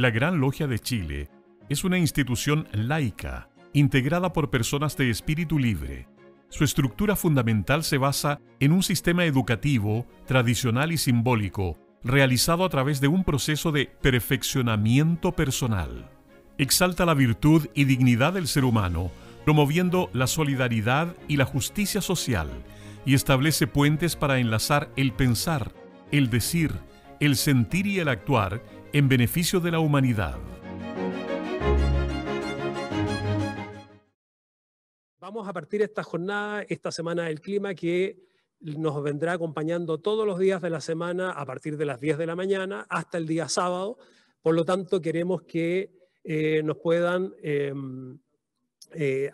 La Gran Logia de Chile es una institución laica, integrada por personas de espíritu libre. Su estructura fundamental se basa en un sistema educativo, tradicional y simbólico, realizado a través de un proceso de perfeccionamiento personal. Exalta la virtud y dignidad del ser humano, promoviendo la solidaridad y la justicia social, y establece puentes para enlazar el pensar, el decir, el sentir y el actuar en beneficio de la humanidad. Vamos a partir esta jornada, esta Semana del Clima, que nos vendrá acompañando todos los días de la semana a partir de las 10 de la mañana hasta el día sábado. Por lo tanto, queremos que nos puedan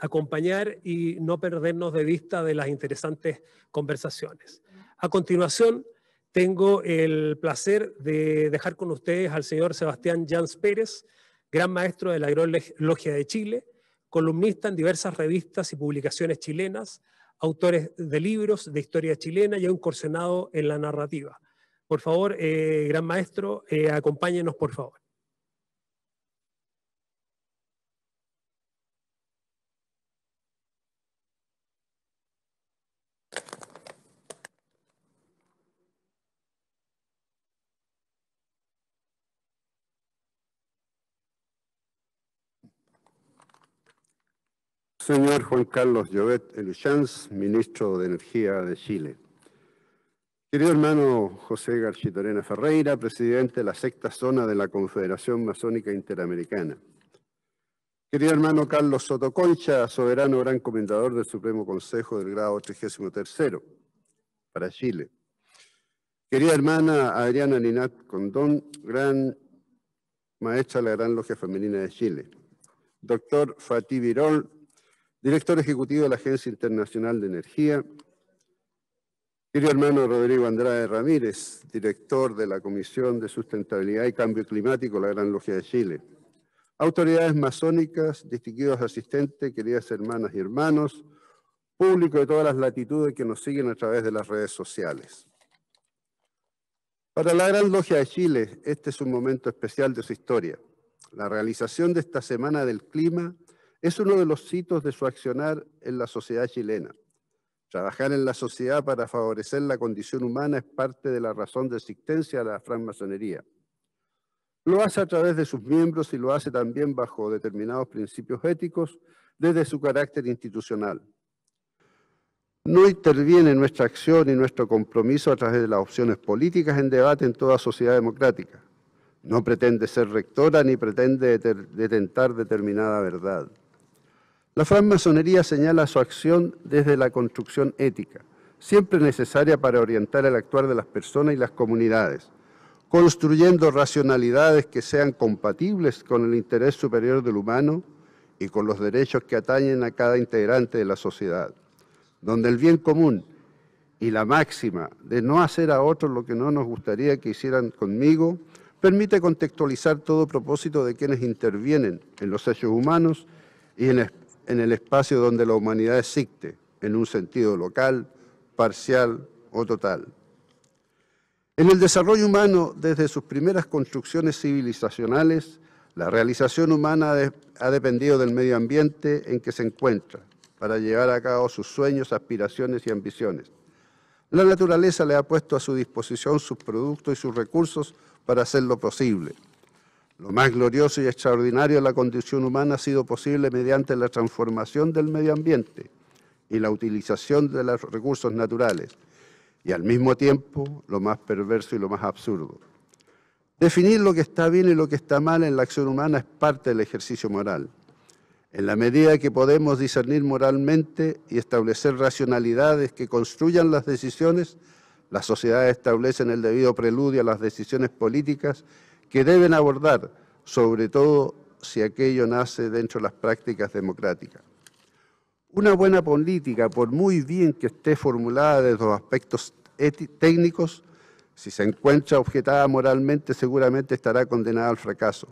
acompañar y no perdernos de vista de las interesantes conversaciones. A continuación, tengo el placer de dejar con ustedes al señor Sebastián Jans Pérez, gran maestro de la Gran Logia de Chile, columnista en diversas revistas y publicaciones chilenas, autor de libros de historia chilena y ha incursionado en la narrativa. Por favor, gran maestro, acompáñenos por favor. Señor Juan Carlos Llobet Eluchans, ministro de Energía de Chile. Querido hermano José Garchitorena Ferreira, presidente de la sexta zona de la Confederación Masónica Interamericana. Querido hermano Carlos Soto Concha, soberano gran comendador del Supremo Consejo del grado 33º para Chile. Querida hermana Adriana Ninat Condón, gran maestra de la Gran Logia Femenina de Chile. Doctor Fatih Birol, director ejecutivo de la Agencia Internacional de Energía. Querido hermano Rodrigo Andrade Ramírez, director de la Comisión de Sustentabilidad y Cambio Climático de la Gran Logia de Chile. Autoridades masónicas, distinguidos asistentes, queridas hermanas y hermanos, público de todas las latitudes que nos siguen a través de las redes sociales. Para la Gran Logia de Chile, este es un momento especial de su historia. La realización de esta Semana del Clima es uno de los hitos de su accionar en la sociedad chilena. Trabajar en la sociedad para favorecer la condición humana es parte de la razón de existencia de la francmasonería. Lo hace a través de sus miembros y lo hace también bajo determinados principios éticos desde su carácter institucional. No interviene nuestra acción y nuestro compromiso a través de las opciones políticas en debate en toda sociedad democrática. No pretende ser rectora ni pretende detentar determinada verdad. La francmasonería señala su acción desde la construcción ética, siempre necesaria para orientar el actuar de las personas y las comunidades, construyendo racionalidades que sean compatibles con el interés superior del humano y con los derechos que atañen a cada integrante de la sociedad, donde el bien común y la máxima de no hacer a otros lo que no nos gustaría que hicieran conmigo, permite contextualizar todo propósito de quienes intervienen en los hechos humanos y en el espacio donde la humanidad existe, en un sentido local, parcial o total. En el desarrollo humano, desde sus primeras construcciones civilizacionales, la realización humana ha dependido del medio ambiente en que se encuentra, para llevar a cabo sus sueños, aspiraciones y ambiciones. La naturaleza le ha puesto a su disposición sus productos y sus recursos para hacerlo posible. Lo más glorioso y extraordinario de la condición humana ha sido posible mediante la transformación del medio ambiente y la utilización de los recursos naturales, y al mismo tiempo lo más perverso y lo más absurdo. Definir lo que está bien y lo que está mal en la acción humana es parte del ejercicio moral. En la medida que podemos discernir moralmente y establecer racionalidades que construyan las decisiones, las sociedades establecen el debido preludio a las decisiones políticas que deben abordar, sobre todo si aquello nace dentro de las prácticas democráticas. Una buena política, por muy bien que esté formulada desde los aspectos técnicos, si se encuentra objetada moralmente, seguramente estará condenada al fracaso.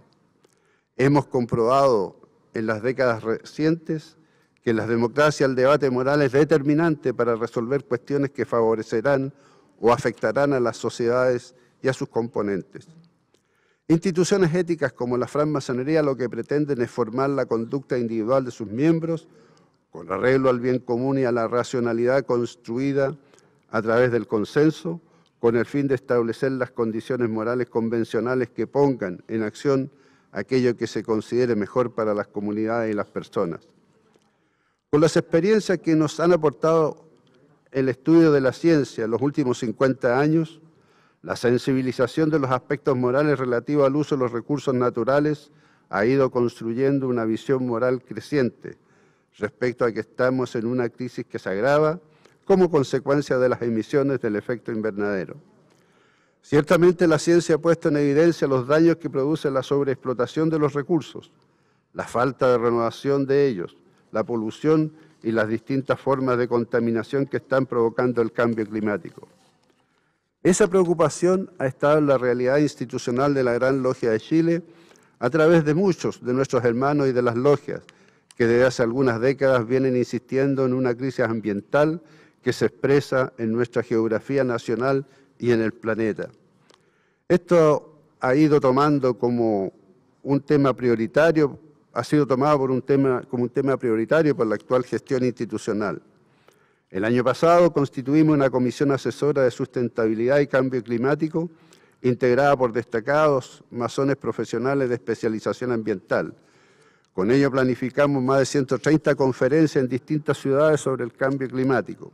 Hemos comprobado en las décadas recientes que en las democracias el debate moral es determinante para resolver cuestiones que favorecerán o afectarán a las sociedades y a sus componentes. Instituciones éticas como la francmasonería lo que pretenden es formar la conducta individual de sus miembros con arreglo al bien común y a la racionalidad construida a través del consenso, con el fin de establecer las condiciones morales convencionales que pongan en acción aquello que se considere mejor para las comunidades y las personas. Con las experiencias que nos han aportado el estudio de la ciencia en los últimos 50 años, la sensibilización de los aspectos morales relativos al uso de los recursos naturales ha ido construyendo una visión moral creciente respecto a que estamos en una crisis que se agrava como consecuencia de las emisiones del efecto invernadero. Ciertamente la ciencia ha puesto en evidencia los daños que produce la sobreexplotación de los recursos, la falta de renovación de ellos, la polución y las distintas formas de contaminación que están provocando el cambio climático. Esa preocupación ha estado en la realidad institucional de la Gran Logia de Chile a través de muchos de nuestros hermanos y de las logias que desde hace algunas décadas vienen insistiendo en una crisis ambiental que se expresa en nuestra geografía nacional y en el planeta. Esto ha ido tomando como un tema prioritario, ha sido tomado como un tema prioritario por la actual gestión institucional. El año pasado constituimos una comisión asesora de sustentabilidad y cambio climático integrada por destacados masones profesionales de especialización ambiental. Con ello planificamos más de 130 conferencias en distintas ciudades sobre el cambio climático.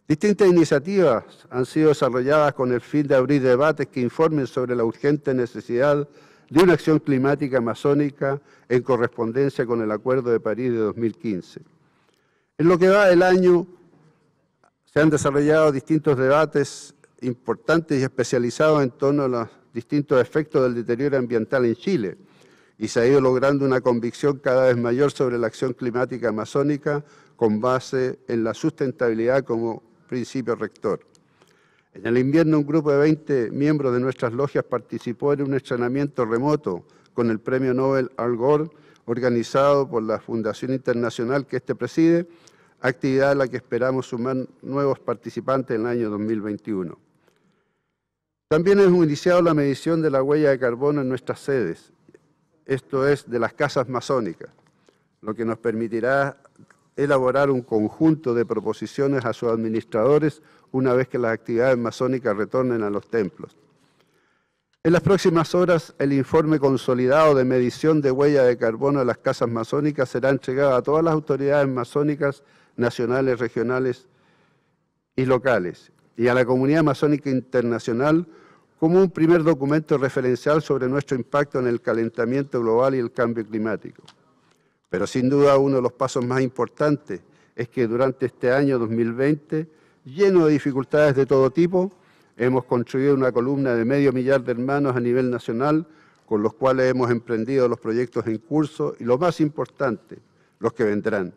Distintas iniciativas han sido desarrolladas con el fin de abrir debates que informen sobre la urgente necesidad de una acción climática masónica en correspondencia con el Acuerdo de París de 2015. En lo que va del año, se han desarrollado distintos debates importantes y especializados en torno a los distintos efectos del deterioro ambiental en Chile y se ha ido logrando una convicción cada vez mayor sobre la acción climática masónica con base en la sustentabilidad como principio rector. En el invierno, un grupo de 20 miembros de nuestras logias participó en un entrenamiento remoto con el Premio Nobel Al Gore, organizado por la Fundación Internacional que este preside, actividad a la que esperamos sumar nuevos participantes en el año 2021. También hemos iniciado la medición de la huella de carbono en nuestras sedes, esto es, de las casas masónicas, lo que nos permitirá elaborar un conjunto de proposiciones a sus administradores una vez que las actividades masónicas retornen a los templos. En las próximas horas, el informe consolidado de medición de huella de carbono de las casas masónicas será entregado a todas las autoridades masónicas nacionales, regionales y locales, y a la comunidad masónica internacional como un primer documento referencial sobre nuestro impacto en el calentamiento global y el cambio climático. Pero sin duda uno de los pasos más importantes es que durante este año 2020, lleno de dificultades de todo tipo, hemos construido una columna de 500.000 de hermanos a nivel nacional, con los cuales hemos emprendido los proyectos en curso y lo más importante, los que vendrán.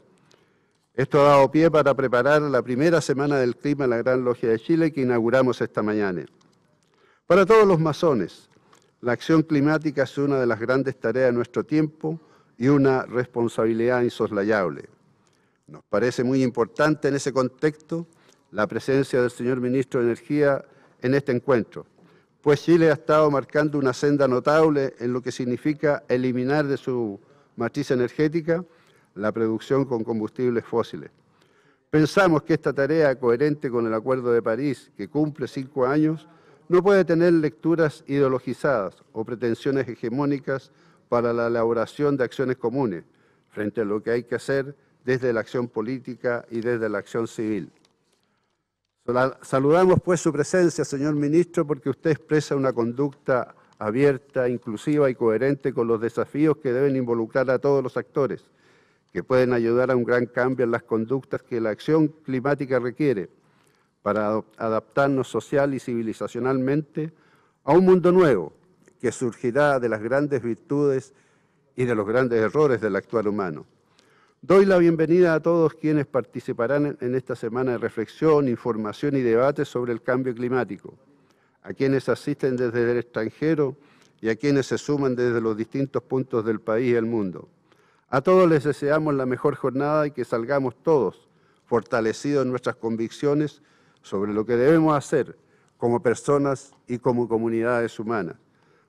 Esto ha dado pie para preparar la primera Semana del Clima en la Gran Logia de Chile que inauguramos esta mañana. Para todos los masones, la acción climática es una de las grandes tareas de nuestro tiempo y una responsabilidad insoslayable. Nos parece muy importante en ese contexto la presencia del señor Ministro de Energía en este encuentro, pues Chile ha estado marcando una senda notable en lo que significa eliminar de su matriz energética la producción con combustibles fósiles. Pensamos que esta tarea, coherente con el Acuerdo de París, que cumple 5 años, no puede tener lecturas ideologizadas o pretensiones hegemónicas para la elaboración de acciones comunes, frente a lo que hay que hacer desde la acción política y desde la acción civil. Saludamos pues su presencia, señor Ministro, porque usted expresa una conducta abierta, inclusiva y coherente con los desafíos que deben involucrar a todos los actores, que pueden ayudar a un gran cambio en las conductas que la acción climática requiere para adaptarnos social y civilizacionalmente a un mundo nuevo que surgirá de las grandes virtudes y de los grandes errores del actual humano. Doy la bienvenida a todos quienes participarán en esta semana de reflexión, información y debate sobre el cambio climático, a quienes asisten desde el extranjero y a quienes se suman desde los distintos puntos del país y el mundo. A todos les deseamos la mejor jornada y que salgamos todos fortalecidos en nuestras convicciones sobre lo que debemos hacer como personas y como comunidades humanas.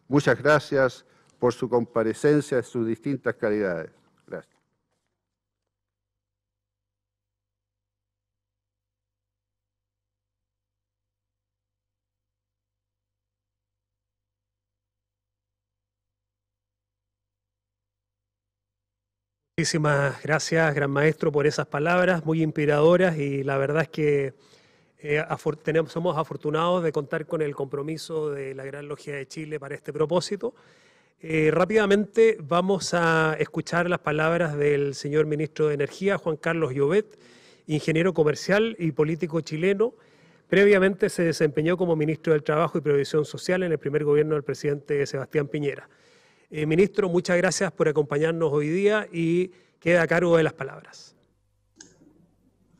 Muchas gracias por su comparecencia en sus distintas calidades. Gracias. Muchísimas gracias, gran maestro, por esas palabras muy inspiradoras, y la verdad es que somos afortunados de contar con el compromiso de la Gran Logia de Chile para este propósito. Rápidamente vamos a escuchar las palabras del señor ministro de Energía, Juan Carlos Llobet, ingeniero comercial y político chileno. Previamente se desempeñó como ministro del Trabajo y Previsión Social en el primer gobierno del presidente Sebastián Piñera. Ministro, muchas gracias por acompañarnos hoy día y queda a cargo de las palabras.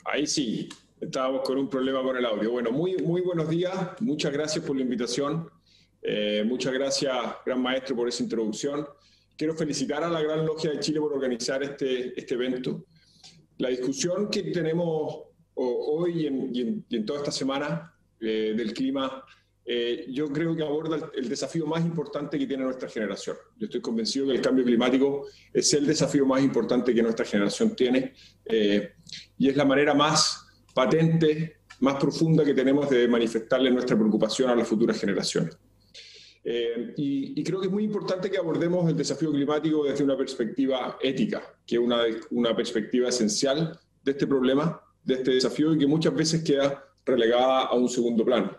Ahí sí, estábamos con un problema con el audio. Bueno, muy buenos días, muchas gracias por la invitación. Muchas gracias, gran maestro, por esa introducción. Quiero felicitar a la Gran Logia de Chile por organizar este evento. La discusión que tenemos hoy y en toda esta semana del clima, yo creo que aborda el desafío más importante que tiene nuestra generación. Yo estoy convencido que el cambio climático es el desafío más importante que nuestra generación tiene, y es la manera más patente, más profunda que tenemos de manifestarle nuestra preocupación a las futuras generaciones. Y creo que es muy importante que abordemos el desafío climático desde una perspectiva ética, que es una perspectiva esencial de este problema, de este desafío, y que muchas veces queda relegada a un segundo plano.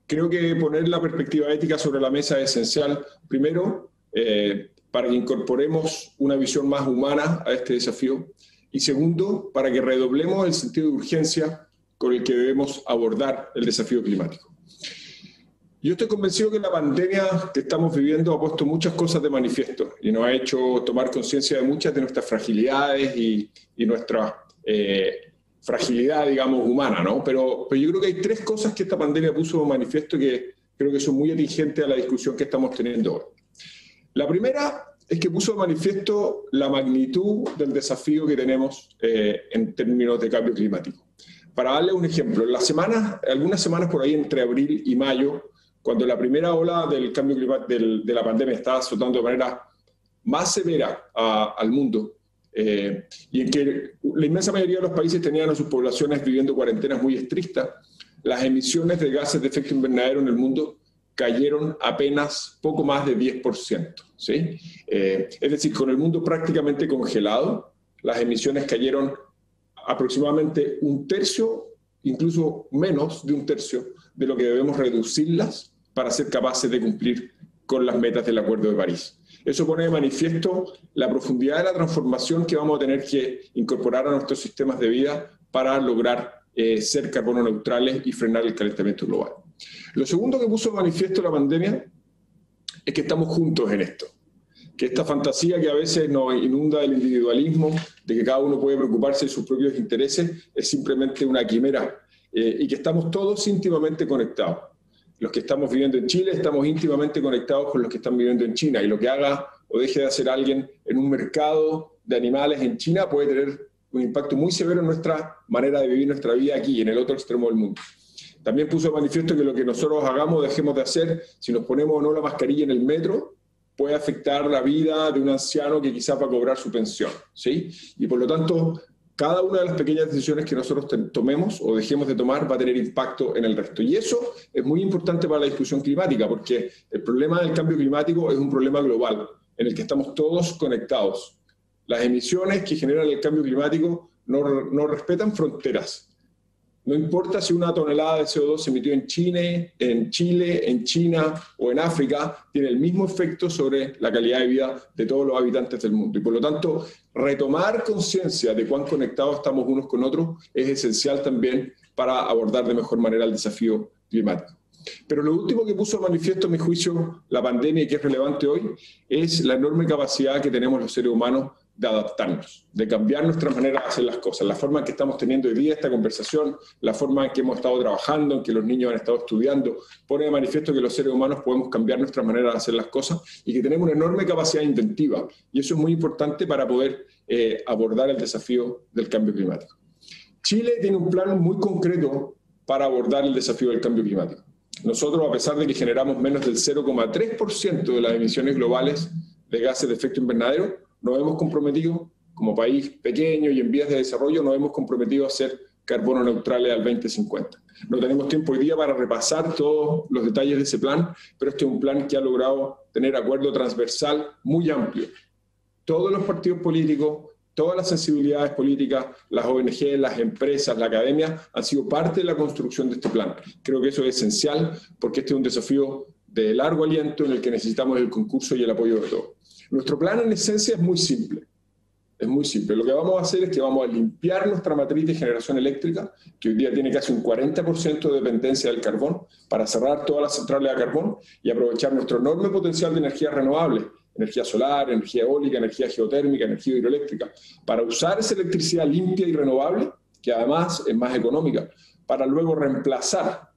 Creo que poner la perspectiva ética sobre la mesa es esencial, primero, para que incorporemos una visión más humana a este desafío, y segundo, para que redoblemos el sentido de urgencia con el que debemos abordar el desafío climático. Yo estoy convencido que la pandemia que estamos viviendo ha puesto muchas cosas de manifiesto y nos ha hecho tomar conciencia de muchas de nuestras fragilidades y nuestra fragilidad, digamos, humana, ¿no? Pero yo creo que hay tres cosas que esta pandemia puso de manifiesto que creo que son muy atingentes a la discusión que estamos teniendo hoy. La primera es que puso de manifiesto la magnitud del desafío que tenemos en términos de cambio climático. Para darle un ejemplo, algunas semanas por ahí entre abril y mayo, cuando la primera ola del cambio climático de la pandemia estaba azotando de manera más severa al mundo, y en que la inmensa mayoría de los países tenían a sus poblaciones viviendo cuarentenas muy estrictas, las emisiones de gases de efecto invernadero en el mundo cayeron apenas poco más de 10%. ¿Sí? Es decir, con el mundo prácticamente congelado, las emisiones cayeron aproximadamente un tercio, incluso menos de un tercio, de lo que debemos reducirlas para ser capaces de cumplir con las metas del Acuerdo de París. Eso pone de manifiesto la profundidad de la transformación que vamos a tener que incorporar a nuestros sistemas de vida para lograr ser carbono neutrales y frenar el calentamiento global. Lo segundo que puso de manifiesto la pandemia es que estamos juntos en esto, que esta fantasía que a veces nos inunda del individualismo, de que cada uno puede preocuparse de sus propios intereses, es simplemente una quimera, y que estamos todos íntimamente conectados. Los que estamos viviendo en Chile estamos íntimamente conectados con los que están viviendo en China, y lo que haga o deje de hacer alguien en un mercado de animales en China puede tener un impacto muy severo en nuestra manera de vivir nuestra vida aquí, en el otro extremo del mundo. También puso de manifiesto que lo que nosotros hagamos o dejemos de hacer, si nos ponemos o no la mascarilla en el metro, puede afectar la vida de un anciano que quizás va a cobrar su pensión, ¿sí? Y por lo tanto, cada una de las pequeñas decisiones que nosotros tomemos o dejemos de tomar va a tener impacto en el resto. Y eso es muy importante para la discusión climática, porque el problema del cambio climático es un problema global, en el que estamos todos conectados. Las emisiones que generan el cambio climático no respetan fronteras. No importa si una tonelada de CO2 se emitió en Chile, en China o en África, tiene el mismo efecto sobre la calidad de vida de todos los habitantes del mundo. Y por lo tanto, retomar conciencia de cuán conectados estamos unos con otros es esencial también para abordar de mejor manera el desafío climático. Pero lo último que puso de manifiesto, a mi juicio, la pandemia, y que es relevante hoy, es la enorme capacidad que tenemos los seres humanos de adaptarnos, de cambiar nuestra manera de hacer las cosas, la forma en que estamos teniendo hoy día esta conversación, la forma en que hemos estado trabajando, en que los niños han estado estudiando, pone de manifiesto que los seres humanos podemos cambiar nuestra manera de hacer las cosas y que tenemos una enorme capacidad inventiva. Y eso es muy importante para poder abordar el desafío del cambio climático. Chile tiene un plan muy concreto para abordar el desafío del cambio climático. Nosotros, a pesar de que generamos menos del 0,3% de las emisiones globales de gases de efecto invernadero, nos hemos comprometido, como país pequeño y en vías de desarrollo, nos hemos comprometido a ser carbono neutrales al 2050. No tenemos tiempo hoy día para repasar todos los detalles de ese plan, pero este es un plan que ha logrado tener acuerdo transversal muy amplio. Todos los partidos políticos, todas las sensibilidades políticas, las ONG, las empresas, la academia, han sido parte de la construcción de este plan. Creo que eso es esencial porque este es un desafío de largo aliento en el que necesitamos el concurso y el apoyo de todos. Nuestro plan en esencia es muy simple. Es muy simple. Lo que vamos a hacer es que vamos a limpiar nuestra matriz de generación eléctrica, que hoy día tiene casi un 40% de dependencia del carbón, para cerrar todas las centrales a carbón y aprovechar nuestro enorme potencial de energías renovables, energía solar, energía eólica, energía geotérmica, energía hidroeléctrica, para usar esa electricidad limpia y renovable, que además es más económica, para luego reemplazar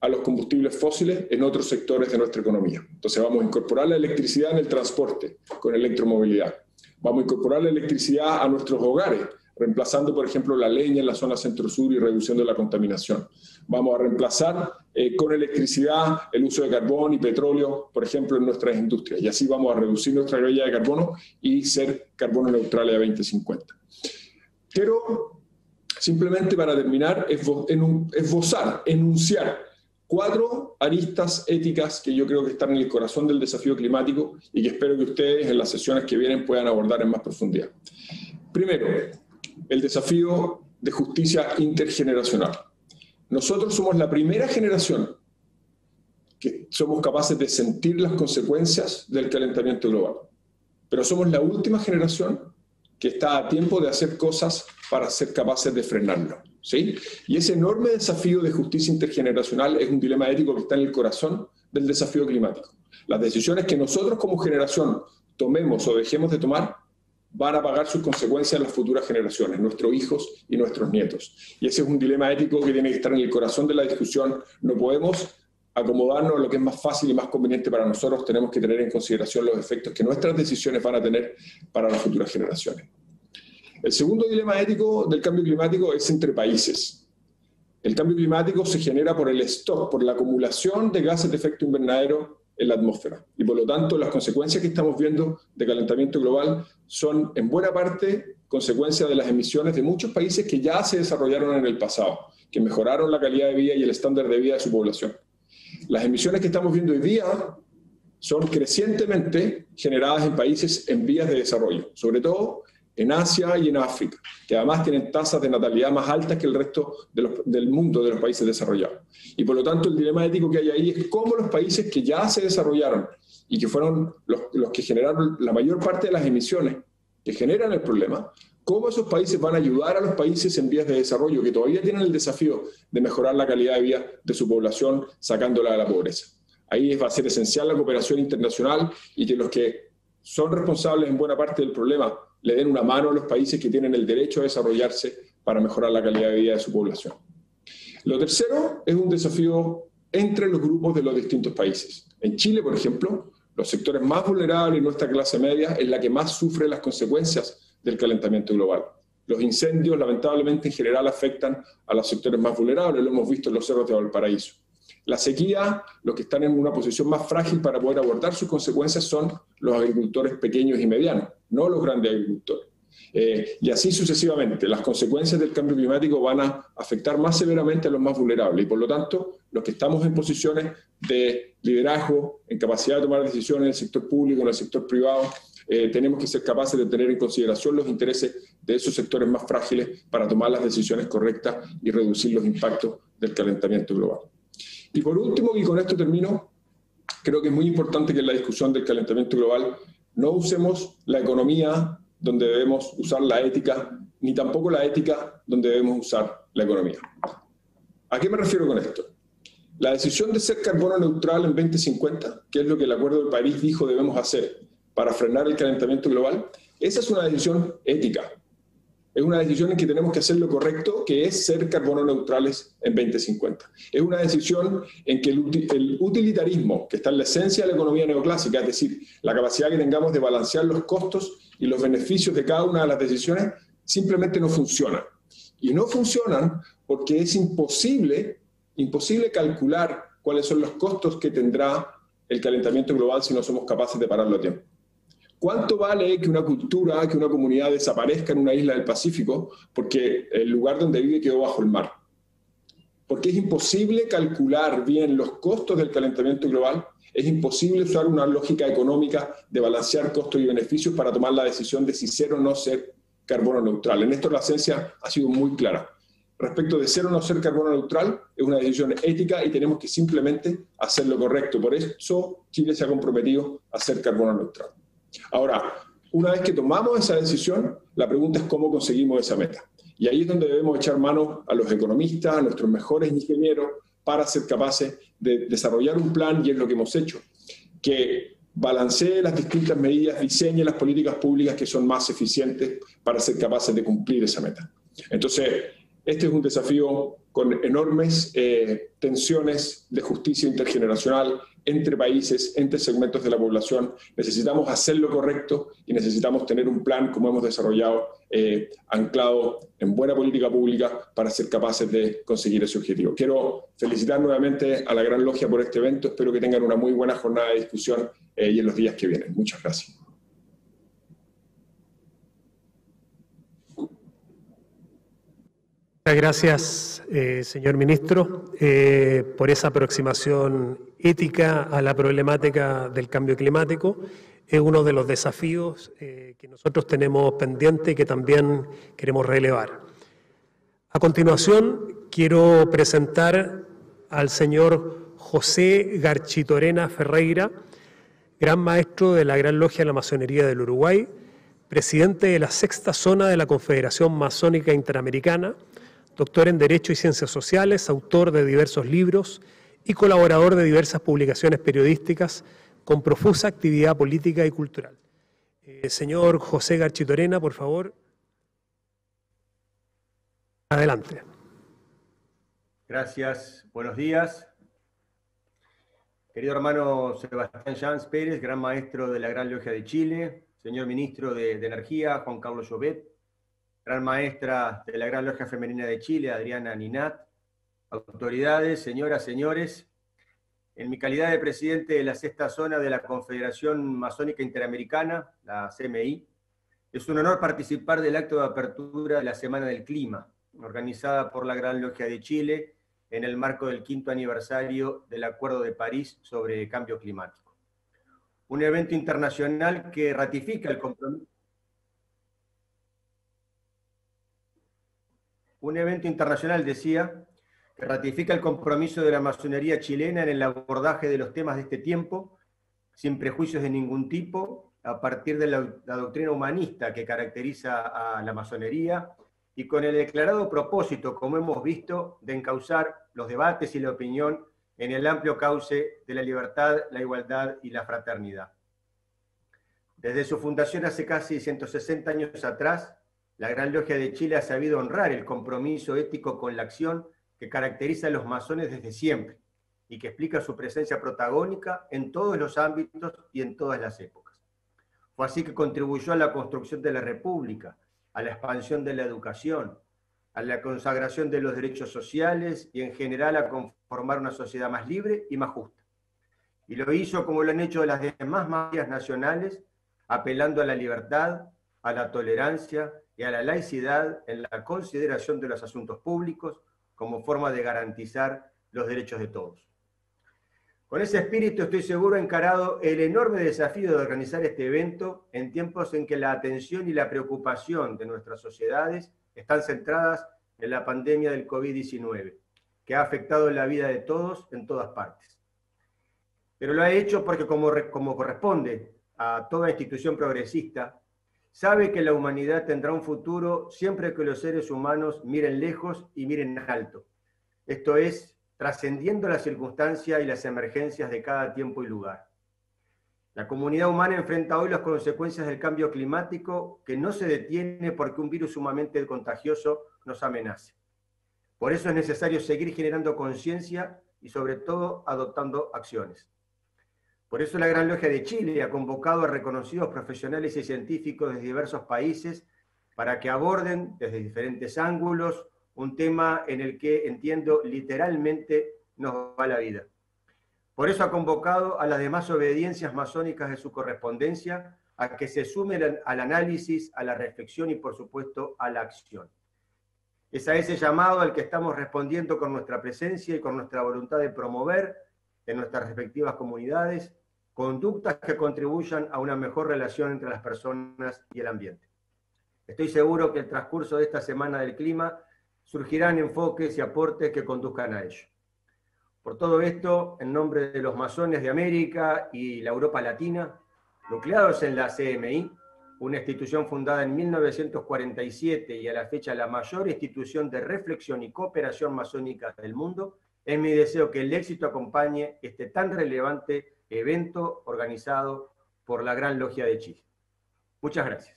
a los combustibles fósiles en otros sectores de nuestra economía. Entonces vamos a incorporar la electricidad en el transporte con electromovilidad. Vamos a incorporar la electricidad a nuestros hogares, reemplazando, por ejemplo, la leña en la zona centro-sur y reduciendo la contaminación. Vamos a reemplazar con electricidad el uso de carbón y petróleo, por ejemplo, en nuestras industrias. Y así vamos a reducir nuestra huella de carbono y ser carbono neutrales a 2050. Quiero, simplemente para terminar, esbozar, enunciar 4 aristas éticas que yo creo que están en el corazón del desafío climático y que espero que ustedes en las sesiones que vienen puedan abordar en más profundidad. Primero, el desafío de justicia intergeneracional. Nosotros somos la primera generación que somos capaces de sentir las consecuencias del calentamiento global, pero somos la última generación que está a tiempo de hacer cosas para ser capaces de frenarlo, ¿sí? Y ese enorme desafío de justicia intergeneracional es un dilema ético que está en el corazón del desafío climático. Las decisiones que nosotros como generación tomemos o dejemos de tomar van a pagar sus consecuencias en las futuras generaciones, nuestros hijos y nuestros nietos. Y ese es un dilema ético que tiene que estar en el corazón de la discusión. No podemos acomodarnos a lo que es más fácil y más conveniente para nosotros. Tenemos que tener en consideración los efectos que nuestras decisiones van a tener para las futuras generaciones. El segundo dilema ético del cambio climático es entre países. El cambio climático se genera por el stock, por la acumulación de gases de efecto invernadero en la atmósfera. Y por lo tanto, las consecuencias que estamos viendo de calentamiento global son en buena parte consecuencia de las emisiones de muchos países que ya se desarrollaron en el pasado, que mejoraron la calidad de vida y el estándar de vida de su población. Las emisiones que estamos viendo hoy día son crecientemente generadas en países en vías de desarrollo, sobre todo en Asia y en África, que además tienen tasas de natalidad más altas que el resto del mundo de los países desarrollados. Y por lo tanto el dilema ético que hay ahí es cómo los países que ya se desarrollaron y que fueron los que generaron la mayor parte de las emisiones que generan el problema, cómo esos países van a ayudar a los países en vías de desarrollo que todavía tienen el desafío de mejorar la calidad de vida de su población sacándola de la pobreza. Ahí va a ser esencial la cooperación internacional y que los que son responsables en buena parte del problema le den una mano a los países que tienen el derecho a desarrollarse para mejorar la calidad de vida de su población. Lo tercero es un desafío entre los grupos de los distintos países. En Chile, por ejemplo, los sectores más vulnerables y nuestra clase media es la que más sufre las consecuencias del calentamiento global. Los incendios, lamentablemente, en general afectan a los sectores más vulnerables, lo hemos visto en los cerros de Valparaíso. La sequía, los que están en una posición más frágil para poder abordar sus consecuencias son los agricultores pequeños y medianos, no los grandes agricultores. Y así sucesivamente, las consecuencias del cambio climático van a afectar más severamente a los más vulnerables y por lo tanto, los que estamos en posiciones de liderazgo, en capacidad de tomar decisiones en el sector público, en el sector privado, tenemos que ser capaces de tener en consideración los intereses de esos sectores más frágiles para tomar las decisiones correctas y reducir los impactos del calentamiento global. Y por último, y con esto termino, creo que es muy importante que en la discusión del calentamiento global no usemos la economía donde debemos usar la ética, ni tampoco la ética donde debemos usar la economía. ¿A qué me refiero con esto? La decisión de ser carbono neutral en 2050, que es lo que el Acuerdo de París dijo debemos hacer para frenar el calentamiento global, esa es una decisión ética. Es una decisión en que tenemos que hacer lo correcto, que es ser carbono neutrales en 2050. Es una decisión en que el utilitarismo, que está en la esencia de la economía neoclásica, es decir, la capacidad que tengamos de balancear los costos y los beneficios de cada una de las decisiones, simplemente no funcionan. Y no funcionan porque es imposible calcular cuáles son los costos que tendrá el calentamiento global si no somos capaces de pararlo a tiempo. ¿Cuánto vale que una cultura, que una comunidad desaparezca en una isla del Pacífico porque el lugar donde vive quedó bajo el mar? Porque es imposible calcular bien los costos del calentamiento global, es imposible usar una lógica económica de balancear costos y beneficios para tomar la decisión de si ser o no ser carbono neutral. En esto la ciencia ha sido muy clara. Respecto de ser o no ser carbono neutral, es una decisión ética y tenemos que simplemente hacer lo correcto. Por eso Chile se ha comprometido a ser carbono neutral. Ahora, una vez que tomamos esa decisión, la pregunta es cómo conseguimos esa meta. Y ahí es donde debemos echar mano a los economistas, a nuestros mejores ingenieros, para ser capaces de desarrollar un plan, y es lo que hemos hecho, que balancee las distintas medidas, diseñe las políticas públicas que son más eficientes para ser capaces de cumplir esa meta. Entonces, este es un desafío con enormes tensiones de justicia intergeneracional entre países, entre segmentos de la población. Necesitamos hacer lo correcto y necesitamos tener un plan, como hemos desarrollado, anclado en buena política pública para ser capaces de conseguir ese objetivo. Quiero felicitar nuevamente a la Gran Logia por este evento. Espero que tengan una muy buena jornada de discusión y en los días que vienen. Muchas gracias. Muchas gracias, señor ministro, por esa aproximación ética a la problemática del cambio climático. Es uno de los desafíos que nosotros tenemos pendiente y que también queremos relevar. A continuación, quiero presentar al señor José Garchitorena Ferreira, Gran Maestro de la Gran Logia de la Masonería del Uruguay, presidente de la Sexta Zona de la Confederación Masónica Interamericana, doctor en Derecho y Ciencias Sociales, autor de diversos libros y colaborador de diversas publicaciones periodísticas con profusa actividad política y cultural. Señor José Garchitorena, por favor. Adelante. Gracias, buenos días. Querido hermano Sebastián Jans Pérez, Gran Maestro de la Gran Logia de Chile, señor Ministro de Energía, Juan Carlos Llobet, Gran Maestra de la Gran Logia Femenina de Chile, Adriana Ninat, autoridades, señoras, señores, en mi calidad de presidente de la Sexta Zona de la Confederación Masónica Interamericana, la CMI, es un honor participar del acto de apertura de la Semana del Clima, organizada por la Gran Logia de Chile en el marco del 5º aniversario del Acuerdo de París sobre Cambio Climático. Un evento internacional que ratifica el compromiso. Un evento internacional, decía, que ratifica el compromiso de la masonería chilena en el abordaje de los temas de este tiempo, sin prejuicios de ningún tipo, a partir de la doctrina humanista que caracteriza a la masonería y con el declarado propósito, como hemos visto, de encauzar los debates y la opinión en el amplio cauce de la libertad, la igualdad y la fraternidad. Desde su fundación hace casi 160 años atrás, la Gran Logia de Chile ha sabido honrar el compromiso ético con la acción que caracteriza a los masones desde siempre y que explica su presencia protagónica en todos los ámbitos y en todas las épocas. Fue así que contribuyó a la construcción de la República, a la expansión de la educación, a la consagración de los derechos sociales y en general a conformar una sociedad más libre y más justa. Y lo hizo como lo han hecho las demás mayorías nacionales, apelando a la libertad, a la tolerancia y a la laicidad en la consideración de los asuntos públicos como forma de garantizar los derechos de todos. Con ese espíritu estoy seguro encarado el enorme desafío de organizar este evento en tiempos en que la atención y la preocupación de nuestras sociedades están centradas en la pandemia del COVID-19, que ha afectado la vida de todos en todas partes. Pero lo ha hecho porque, como corresponde a toda institución progresista, sabe que la humanidad tendrá un futuro siempre que los seres humanos miren lejos y miren alto. Esto es, trascendiendo las circunstancias y las emergencias de cada tiempo y lugar. La comunidad humana enfrenta hoy las consecuencias del cambio climático que no se detiene porque un virus sumamente contagioso nos amenace. Por eso es necesario seguir generando conciencia y sobre todo adoptando acciones. Por eso la Gran Logia de Chile ha convocado a reconocidos profesionales y científicos de diversos países para que aborden desde diferentes ángulos un tema en el que, entiendo, literalmente nos va la vida. Por eso ha convocado a las demás obediencias masónicas de su correspondencia a que se sumen al análisis, a la reflexión y, por supuesto, a la acción. Es a ese llamado al que estamos respondiendo con nuestra presencia y con nuestra voluntad de promover en nuestras respectivas comunidades conductas que contribuyan a una mejor relación entre las personas y el ambiente. Estoy seguro que el transcurso de esta Semana del Clima surgirán enfoques y aportes que conduzcan a ello. Por todo esto, en nombre de los masones de América y la Europa Latina, nucleados en la CMI, una institución fundada en 1947 y a la fecha la mayor institución de reflexión y cooperación masónica del mundo, es mi deseo que el éxito acompañe este tan relevante evento organizado por la Gran Logia de Chile. Muchas gracias.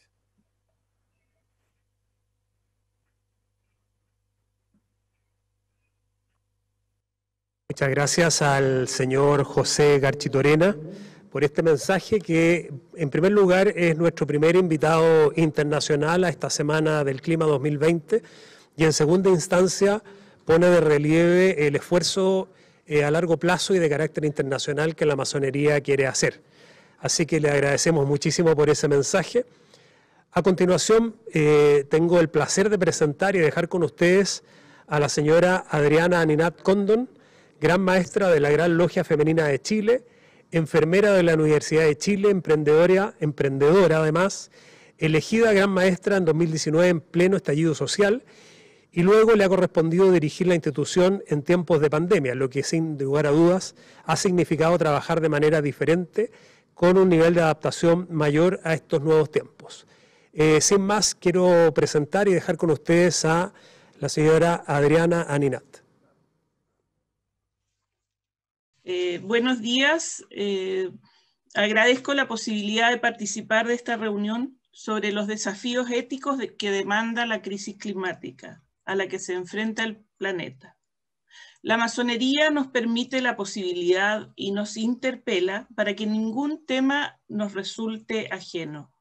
Muchas gracias al señor José Garchitorena por este mensaje que, en primer lugar, es nuestro primer invitado internacional a esta Semana del Clima 2020 y, en segunda instancia, pone de relieve el esfuerzo a largo plazo y de carácter internacional que la masonería quiere hacer. Así que le agradecemos muchísimo por ese mensaje. A continuación, tengo el placer de presentar y dejar con ustedes a la señora Adriana Aninat Condon, Gran Maestra de la Gran Logia Femenina de Chile, enfermera de la Universidad de Chile, emprendedora además, elegida Gran Maestra en 2019 en pleno estallido social, y luego le ha correspondido dirigir la institución en tiempos de pandemia, lo que sin lugar a dudas ha significado trabajar de manera diferente, con un nivel de adaptación mayor a estos nuevos tiempos. Sin más, quiero presentar y dejar con ustedes a la señora Adriana Aninat. Buenos días. Agradezco la posibilidad de participar de esta reunión sobre los desafíos éticos que demanda la crisis climática a la que se enfrenta el planeta. La masonería nos permite la posibilidad y nos interpela para que ningún tema nos resulte ajeno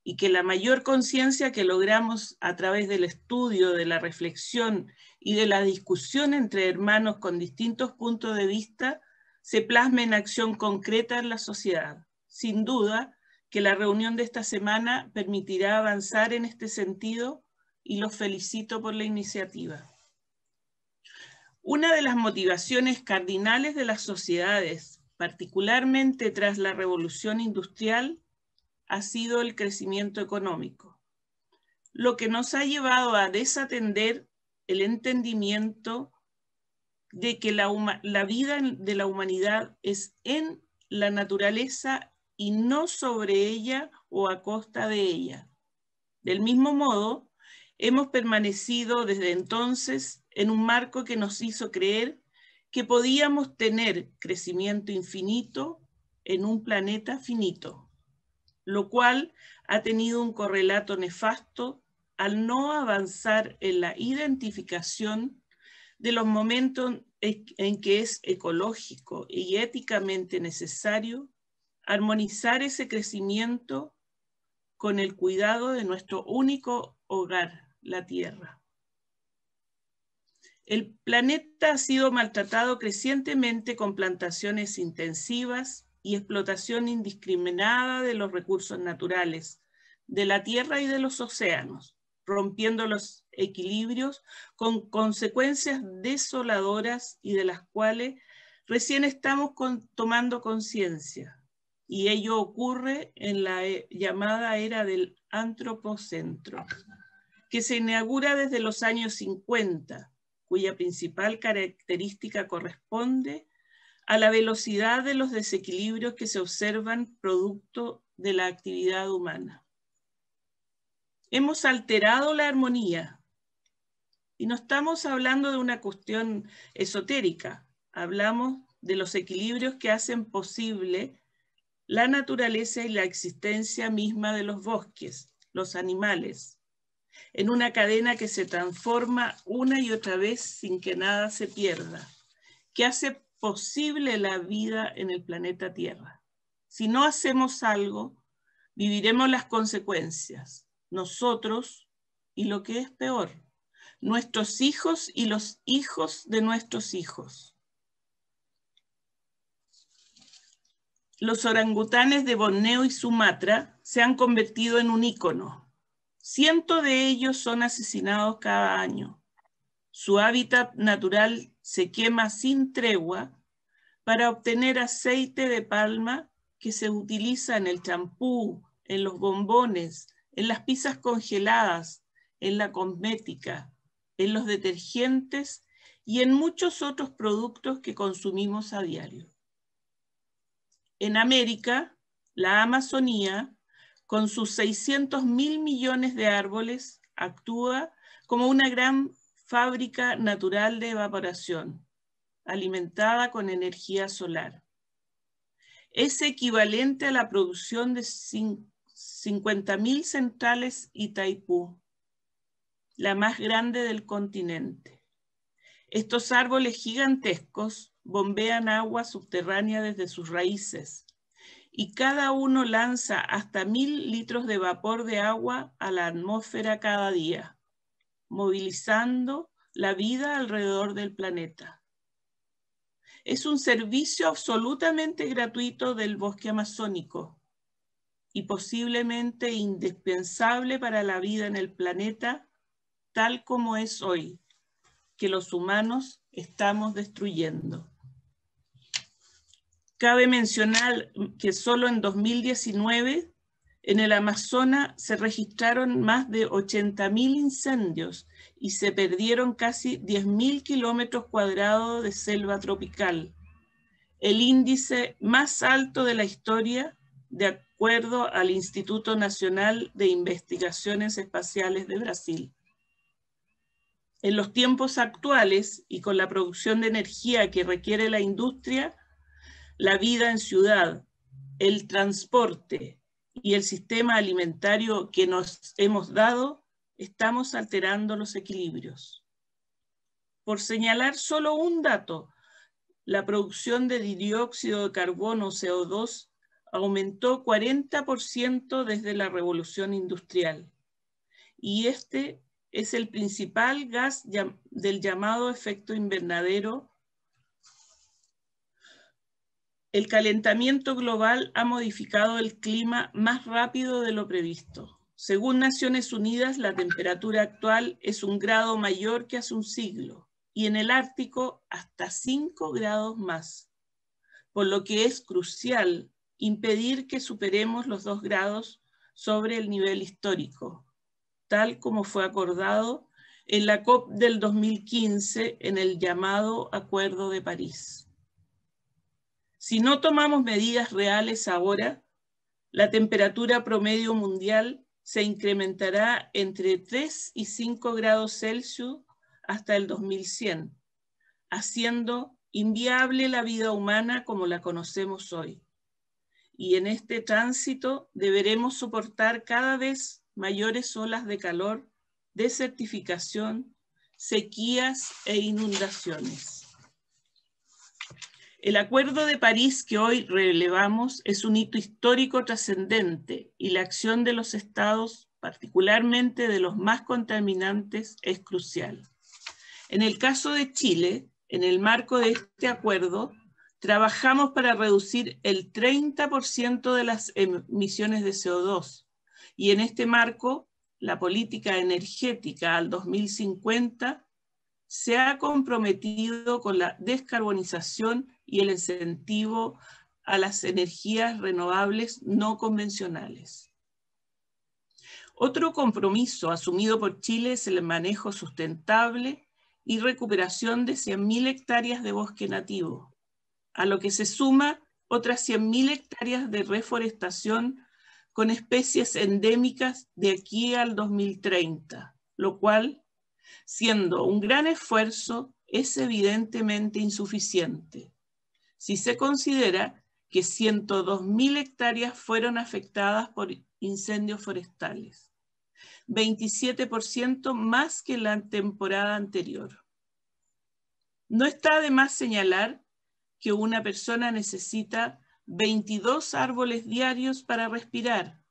y que la mayor conciencia que logramos a través del estudio, de la reflexión y de la discusión entre hermanos con distintos puntos de vista se plasme en acción concreta en la sociedad. Sin duda que la reunión de esta semana permitirá avanzar en este sentido y los felicito por la iniciativa. Una de las motivaciones cardinales de las sociedades, particularmente tras la revolución industrial, ha sido el crecimiento económico, lo que nos ha llevado a desatender el entendimiento de que la vida de la humanidad es en la naturaleza y no sobre ella o a costa de ella. Del mismo modo, hemos permanecido desde entonces en un marco que nos hizo creer que podíamos tener crecimiento infinito en un planeta finito, lo cual ha tenido un correlato nefasto al no avanzar en la identificación de los momentos en que es ecológico y éticamente necesario armonizar ese crecimiento con el cuidado de nuestro único hogar, la Tierra. El planeta ha sido maltratado crecientemente con plantaciones intensivas y explotación indiscriminada de los recursos naturales, de la Tierra y de los océanos, rompiendo los equilibrios con consecuencias desoladoras y de las cuales recién estamos tomando conciencia. Y ello ocurre en la llamada era del antropocentro, que se inaugura desde los años 50, cuya principal característica corresponde a la velocidad de los desequilibrios que se observan producto de la actividad humana. Hemos alterado la armonía y no estamos hablando de una cuestión esotérica, hablamos de los equilibrios que hacen posible la naturaleza y la existencia misma de los bosques, los animales, en una cadena que se transforma una y otra vez sin que nada se pierda, que hace posible la vida en el planeta Tierra. Si no hacemos algo, viviremos las consecuencias, nosotros y lo que es peor, nuestros hijos y los hijos de nuestros hijos. Los orangutanes de Borneo y Sumatra se han convertido en un ícono. Cientos de ellos son asesinados cada año. Su hábitat natural se quema sin tregua para obtener aceite de palma que se utiliza en el champú, en los bombones, en las pizzas congeladas, en la cosmética, en los detergentes y en muchos otros productos que consumimos a diario. En América, la Amazonía, con sus 600.000 millones de árboles, actúa como una gran fábrica natural de evaporación, alimentada con energía solar. Es equivalente a la producción de 50.000 centrales Itaipú, la más grande del continente. Estos árboles gigantescos bombean agua subterránea desde sus raíces y cada uno lanza hasta 1.000 litros de vapor de agua a la atmósfera cada día, movilizando la vida alrededor del planeta. Es un servicio absolutamente gratuito del bosque amazónico y posiblemente indispensable para la vida en el planeta tal como es hoy, que los humanos estamos destruyendo. Cabe mencionar que solo en 2019 en el Amazonas se registraron más de 80.000 incendios y se perdieron casi 10.000 kilómetros cuadrados de selva tropical, el índice más alto de la historia de acuerdo al Instituto Nacional de Investigaciones Espaciales de Brasil. En los tiempos actuales y con la producción de energía que requiere la industria, la vida en ciudad, el transporte y el sistema alimentario que nos hemos dado, estamos alterando los equilibrios. Por señalar solo un dato, la producción de dióxido de carbono, CO2, aumentó 40% desde la revolución industrial. Y este es el principal gas del llamado efecto invernadero. El calentamiento global ha modificado el clima más rápido de lo previsto. Según Naciones Unidas, la temperatura actual es 1 grado mayor que hace un siglo y en el Ártico hasta 5 grados más, por lo que es crucial impedir que superemos los 2 grados sobre el nivel histórico, tal como fue acordado en la COP del 2015 en el llamado Acuerdo de París. Si no tomamos medidas reales ahora, la temperatura promedio mundial se incrementará entre 3 y 5 grados Celsius hasta el 2100, haciendo inviable la vida humana como la conocemos hoy. Y en este tránsito deberemos soportar cada vez mayores olas de calor, desertificación, sequías e inundaciones. El Acuerdo de París que hoy relevamos es un hito histórico trascendente y la acción de los estados, particularmente de los más contaminantes, es crucial. En el caso de Chile, en el marco de este acuerdo, trabajamos para reducir el 30% de las emisiones de CO2 y en este marco, la política energética al 2050 se ha comprometido con la descarbonización y el incentivo a las energías renovables no convencionales. Otro compromiso asumido por Chile es el manejo sustentable y recuperación de 100.000 hectáreas de bosque nativo, a lo que se suma otras 100.000 hectáreas de reforestación con especies endémicas de aquí al 2030, lo cual, siendo un gran esfuerzo, es evidentemente insuficiente si se considera que 102.000 hectáreas fueron afectadas por incendios forestales, 27% más que la temporada anterior. No está de más señalar que una persona necesita 22 árboles diarios para respirar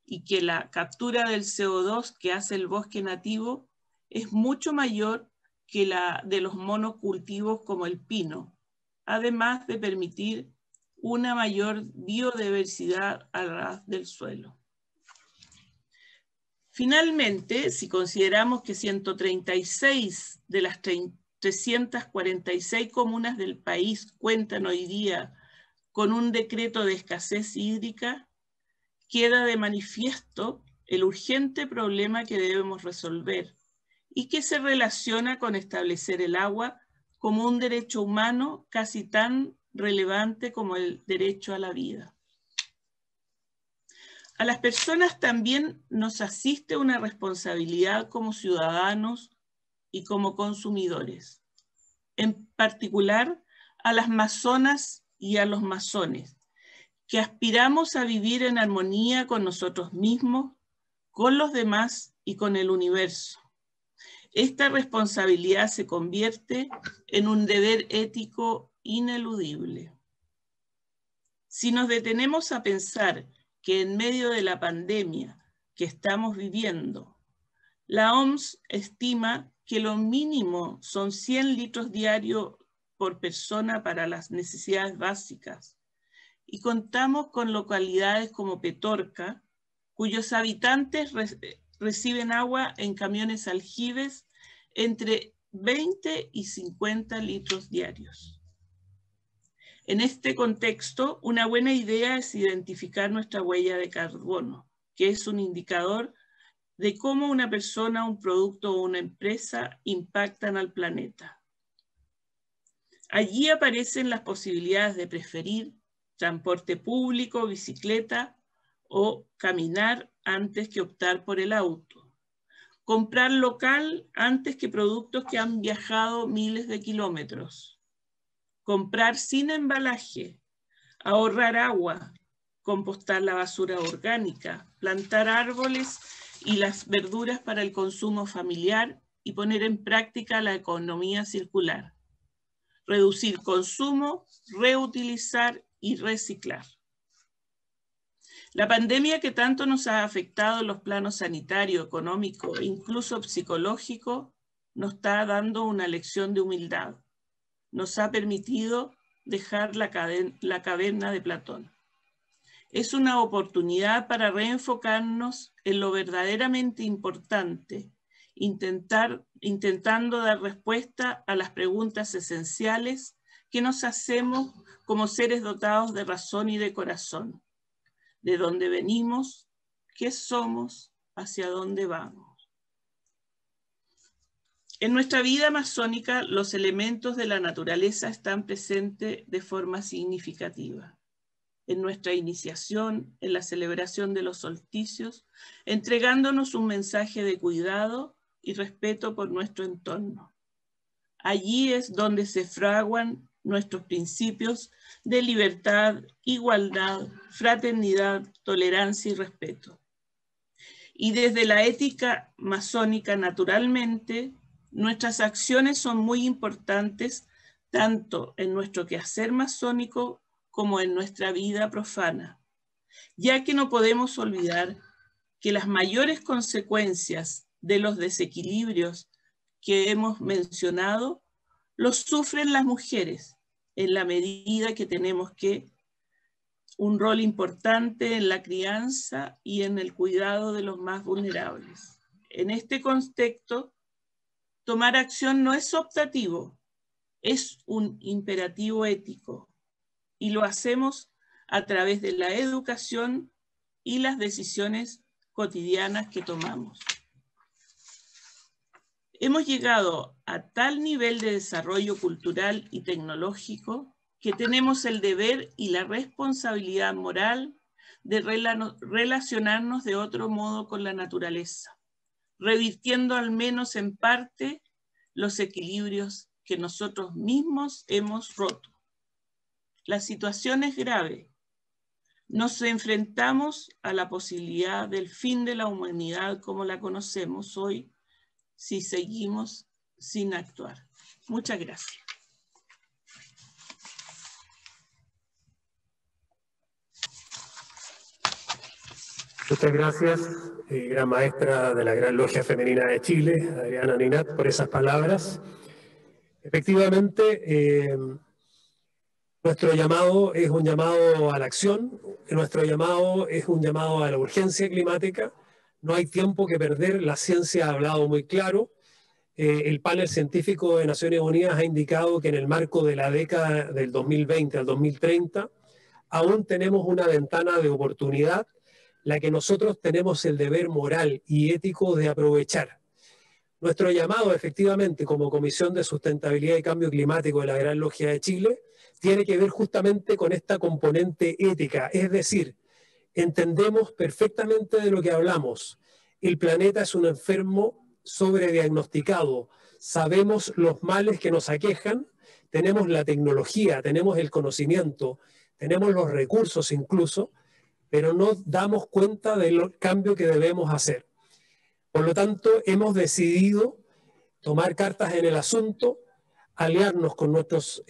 y que la captura del CO2 que hace el bosque nativo es mucho mayor que la de los monocultivos como el pino, además de permitir una mayor biodiversidad a ras del suelo. Finalmente, si consideramos que 136 de las 346 comunas del país cuentan hoy día con un decreto de escasez hídrica, queda de manifiesto el urgente problema que debemos resolver y que se relaciona con establecer el agua como un derecho humano casi tan relevante como el derecho a la vida. A las personas también nos asiste una responsabilidad como ciudadanos y como consumidores, en particular a las masonas y a los masones, que aspiramos a vivir en armonía con nosotros mismos, con los demás y con el universo. Esta responsabilidad se convierte en un deber ético ineludible. Si nos detenemos a pensar que en medio de la pandemia que estamos viviendo, la OMS estima que lo mínimo son 100 litros diarios por persona para las necesidades básicas, y contamos con localidades como Petorca, cuyos habitantes reciben agua en camiones aljibes entre 20 y 50 litros diarios. En este contexto, una buena idea es identificar nuestra huella de carbono, que es un indicador de cómo una persona, un producto o una empresa impactan al planeta. Allí aparecen las posibilidades de preferir transporte público, bicicleta o caminar antes que optar por el auto. Comprar local antes que productos que han viajado miles de kilómetros. Comprar sin embalaje, ahorrar agua, compostar la basura orgánica, plantar árboles y las verduras para el consumo familiar y poner en práctica la economía circular. Reducir consumo, reutilizar y reciclar. La pandemia que tanto nos ha afectado en los planos sanitario, económico e incluso psicológico nos está dando una lección de humildad. Nos ha permitido dejar la caverna de Platón. Es una oportunidad para reenfocarnos en lo verdaderamente importante, intentando dar respuesta a las preguntas esenciales que nos hacemos como seres dotados de razón y de corazón. ¿De dónde venimos? ¿Qué somos? ¿Hacia dónde vamos? En nuestra vida masónica, los elementos de la naturaleza están presentes de forma significativa. En nuestra iniciación, en la celebración de los solsticios, entregándonos un mensaje de cuidado y respeto por nuestro entorno. Allí es donde se fraguan nuestros principios de libertad, igualdad, fraternidad, tolerancia y respeto. Y desde la ética masónica, naturalmente, nuestras acciones son muy importantes tanto en nuestro quehacer masónico como en nuestra vida profana, ya que no podemos olvidar que las mayores consecuencias de los desequilibrios que hemos mencionado los sufren las mujeres en la medida que tenemos un rol importante en la crianza y en el cuidado de los más vulnerables. En este contexto, tomar acción no es optativo, es un imperativo ético y lo hacemos a través de la educación y las decisiones cotidianas que tomamos. Hemos llegado a tal nivel de desarrollo cultural y tecnológico que tenemos el deber y la responsabilidad moral de relacionarnos de otro modo con la naturaleza, revirtiendo al menos en parte los equilibrios que nosotros mismos hemos roto. La situación es grave. Nos enfrentamos a la posibilidad del fin de la humanidad como la conocemos hoy si seguimos sin actuar. Muchas gracias. Muchas gracias, gran maestra de la Gran Logia Femenina de Chile, Adriana Ninat, por esas palabras. Efectivamente, Nuestro llamado es un llamado a la acción, nuestro llamado es un llamado a la urgencia climática. No hay tiempo que perder, la ciencia ha hablado muy claro. El panel científico de Naciones Unidas ha indicado que en el marco de la década del 2020 al 2030 aún tenemos una ventana de oportunidad, la que nosotros tenemos el deber moral y ético de aprovechar. Nuestro llamado, efectivamente, como Comisión de Sustentabilidad y Cambio Climático de la Gran Logia de Chile, tiene que ver justamente con esta componente ética, es decir, entendemos perfectamente de lo que hablamos. El planeta es un enfermo sobrediagnosticado, sabemos los males que nos aquejan, tenemos la tecnología, tenemos el conocimiento, tenemos los recursos incluso, pero no damos cuenta del cambio que debemos hacer. Por lo tanto, hemos decidido tomar cartas en el asunto, aliarnos con nuestros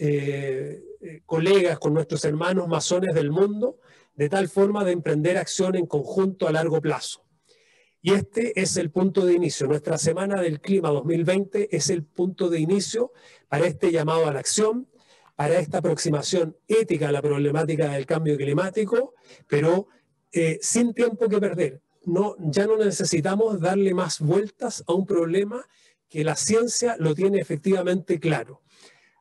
colegas, con nuestros hermanos masones del mundo, de tal forma de emprender acción en conjunto a largo plazo. Y este es el punto de inicio. Nuestra Semana del Clima 2020 es el punto de inicio para este llamado a la acción, para esta aproximación ética a la problemática del cambio climático, pero sin tiempo que perder. Ya no necesitamos darle más vueltas a un problema que la ciencia lo tiene efectivamente claro.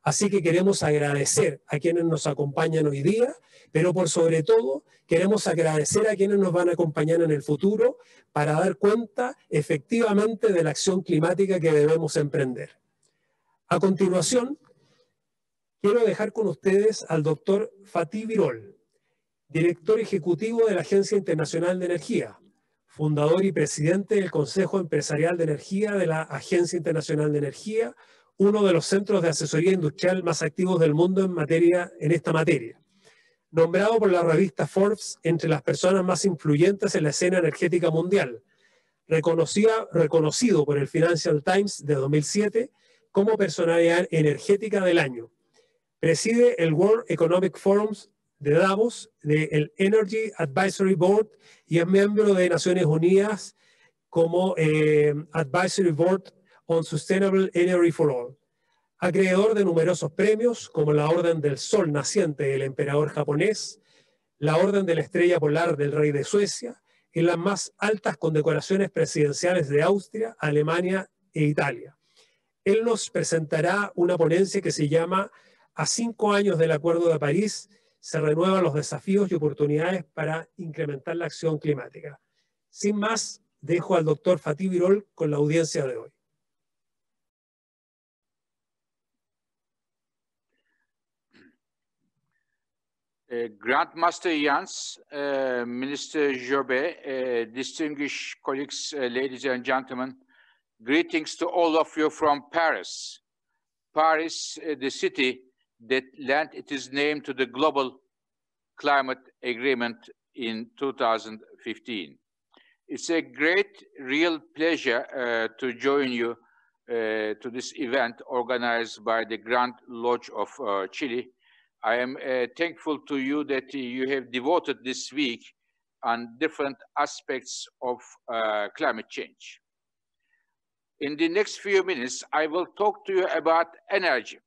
Así que queremos agradecer a quienes nos acompañan hoy día, pero por sobre todo queremos agradecer a quienes nos van a acompañar en el futuro para dar cuenta efectivamente de la acción climática que debemos emprender. A continuación, quiero dejar con ustedes al doctor Fatih Birol, director ejecutivo de la Agencia Internacional de Energía, fundador y presidente del Consejo Empresarial de Energía de la Agencia Internacional de Energía, uno de los centros de asesoría industrial más activos del mundo en esta materia. Nombrado por la revista Forbes entre las personas más influyentes en la escena energética mundial, reconocido por el Financial Times de 2007 como personalidad energética del año. Preside el World Economic Forum de Davos, del Energy Advisory Board, y es miembro de Naciones Unidas como Advisory Board on Sustainable Energy for All. Acreedor de numerosos premios como la Orden del Sol Naciente del Emperador japonés, la Orden de la Estrella Polar del Rey de Suecia y las más altas condecoraciones presidenciales de Austria, Alemania e Italia. Él nos presentará una ponencia que se llama A 5 años del Acuerdo de París, se renuevan los desafíos y oportunidades para incrementar la acción climática. Sin más, dejo al doctor Fatih Birol con la audiencia de hoy. Grandmaster Jans, Minister Jobe, distinguished colleagues, ladies and gentlemen, greetings to all of you from Paris. Paris, the city that lent its name to the Global Climate Agreement in 2015. It's a great, real pleasure to join you to this event organized by the Grand Lodge of Chile. I am thankful to you that you have devoted this week on different aspects of climate change. In the next few minutes, I will talk to you about energy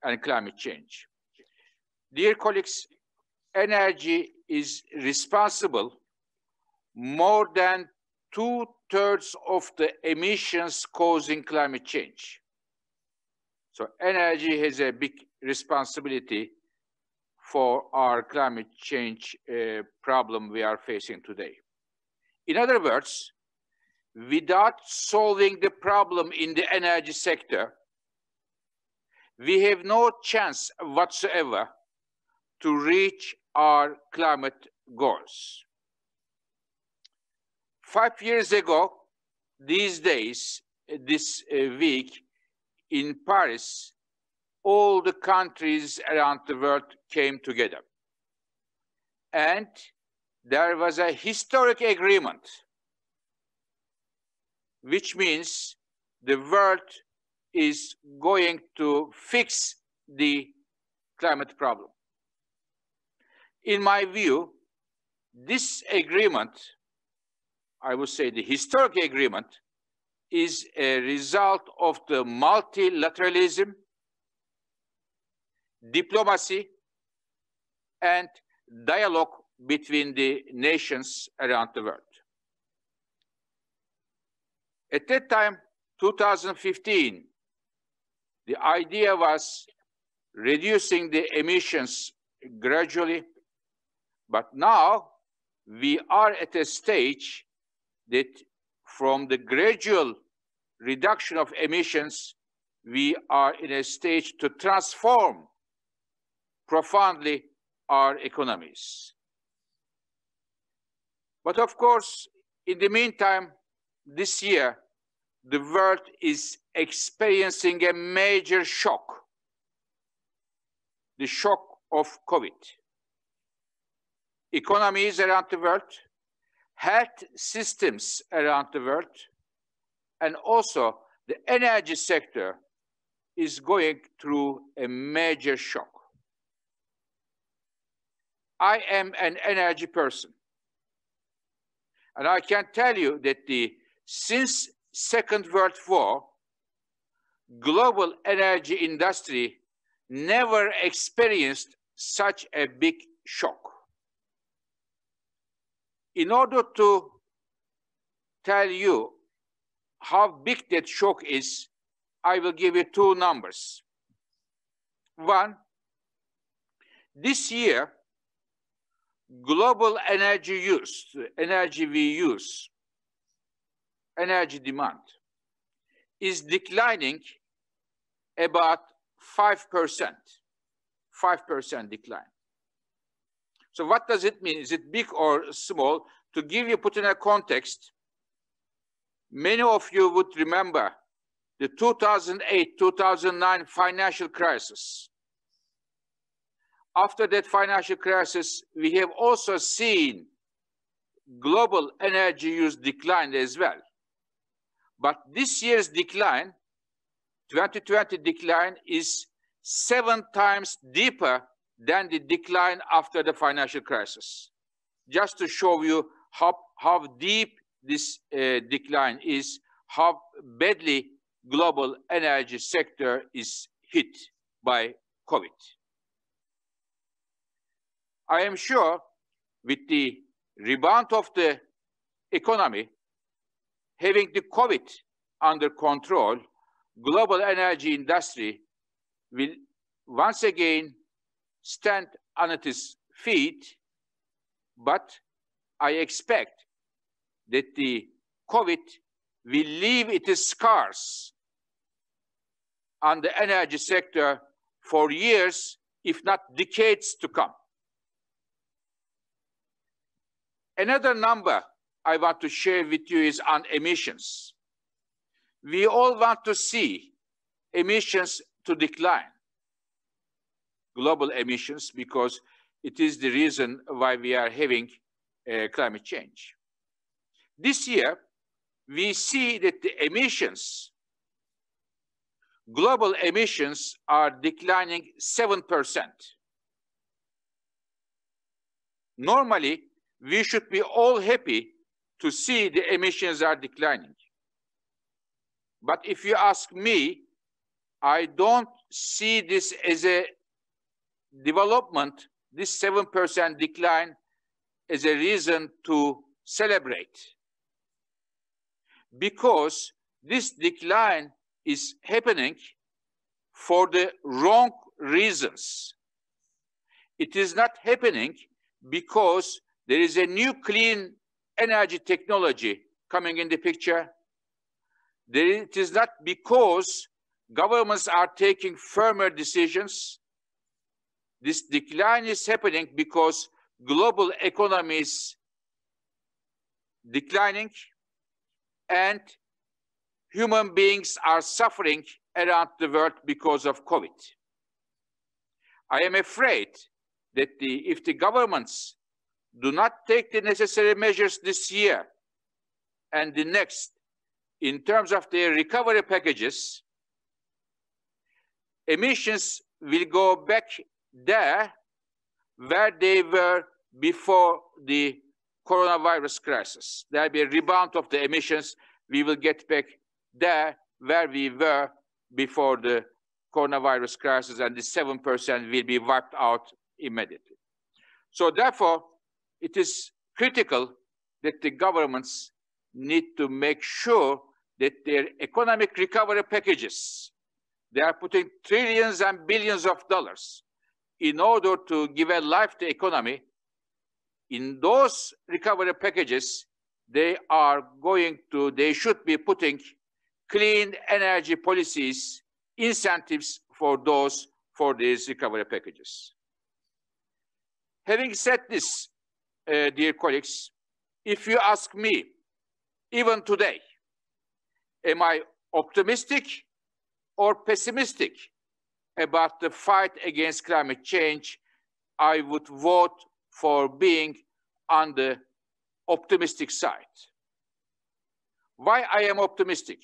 and climate change. Dear colleagues, energy is responsible more than 2/3 of the emissions causing climate change. So energy has a big responsibility for our climate change problem we are facing today. In other words, without solving the problem in the energy sector, we have no chance whatsoever to reach our climate goals. 5 years ago, these days, this week in Paris, all the countries around the world came together. And there was a historic agreement, which means the world is going to fix the climate problem. In my view, this agreement, I would say the historic agreement, is a result of the multilateralism, diplomacy, and dialogue between the nations around the world. At that time, 2015, the idea was reducing the emissions gradually, but now we are at a stage that from the gradual reduction of emissions, we are in a stage to transform profoundly our economies. But of course, in the meantime, this year, the world is experiencing a major shock, the shock of COVID. Economies around the world, health systems around the world, and also the energy sector is going through a major shock. I am an energy person, and I can tell you that since Second World War, global energy industry never experienced such a big shock. In order to tell you how big that shock is, I will give you two numbers. One, this year, global energy use, energy we use, energy demand, is declining about 5%, 5% decline. So what does it mean? Is it big or small? To give you, put in a context, many of you would remember the 2008-2009 financial crisis. After that financial crisis, we have also seen global energy use decline as well. But this year's decline, 2020 decline, is 7 times deeper than the decline after the financial crisis. Just to show you how deep this decline is, how badly global energy sector is hit by COVID. I am sure with the rebound of the economy, having the COVID under control, global energy industry will once again stand on its feet, but I expect that the COVID will leave its scars on the energy sector for years, if not decades to come. Another number I want to share with you is on emissions. We all want to see emissions to decline, global emissions, because it is the reason why we are having climate change. This year, we see that the emissions, global emissions, are declining 7%. Normally, we should be all happy to see the emissions are declining. But if you ask me, I don't see this as a development, this 7% decline, as a reason to celebrate. Because this decline is happening for the wrong reasons. It is not happening because there is a new clean energy technology coming in the picture. It is not because governments are taking firmer decisions. This decline is happening because global economy is declining and human beings are suffering around the world because of COVID. I am afraid that if the governments do not take the necessary measures this year and the next in terms of their recovery packages, emissions will go back there where they were before the coronavirus crisis. There will be a rebound of the emissions. We will get back there where we were before the coronavirus crisis, and the 7% will be wiped out immediately. So therefore, it is critical that the governments need to make sure that their economic recovery packages, they are putting trillions and billions of dollars in order to give a life to the economy. In those recovery packages, they should be putting clean energy policies, incentives for these recovery packages. Having said this, dear colleagues, if you ask me, even today, am I optimistic or pessimistic about the fight against climate change? I would vote for being on the optimistic side. Why I am optimistic?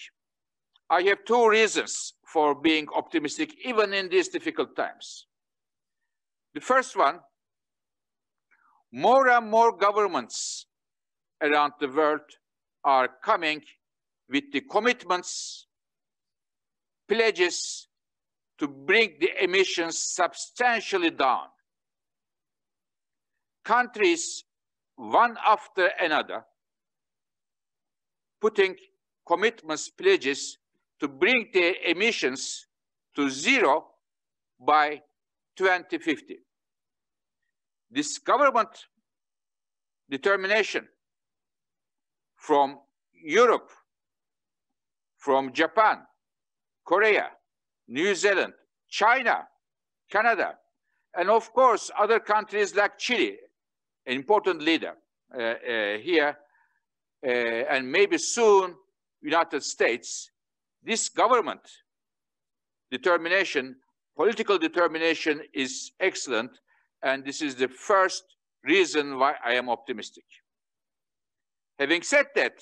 I have two reasons for being optimistic, even in these difficult times. The first one, more and more governments around the world are coming with the commitments, pledges to bring the emissions substantially down. Countries, one after another, putting commitments, pledges to bring their emissions to zero by 2050. This government determination from Europe, from Japan, Korea, New Zealand, China, Canada, and of course other countries like Chile, an important leader here, and maybe soon United States. This government determination, political determination is excellent, and this is the first reason why I am optimistic. Having said that,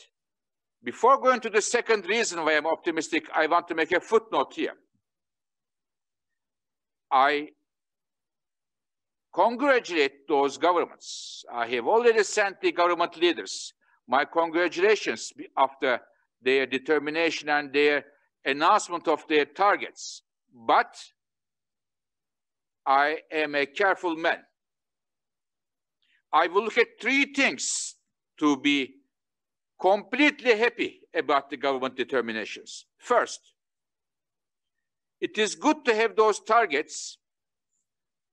before going to the second reason why I'm optimistic, I want to make a footnote here. I congratulate those governments. I have already sent the government leaders my congratulations after their determination and their announcement of their targets. But I am a careful man. I will look at three things to be completely happy about the government determinations. First, it is good to have those targets,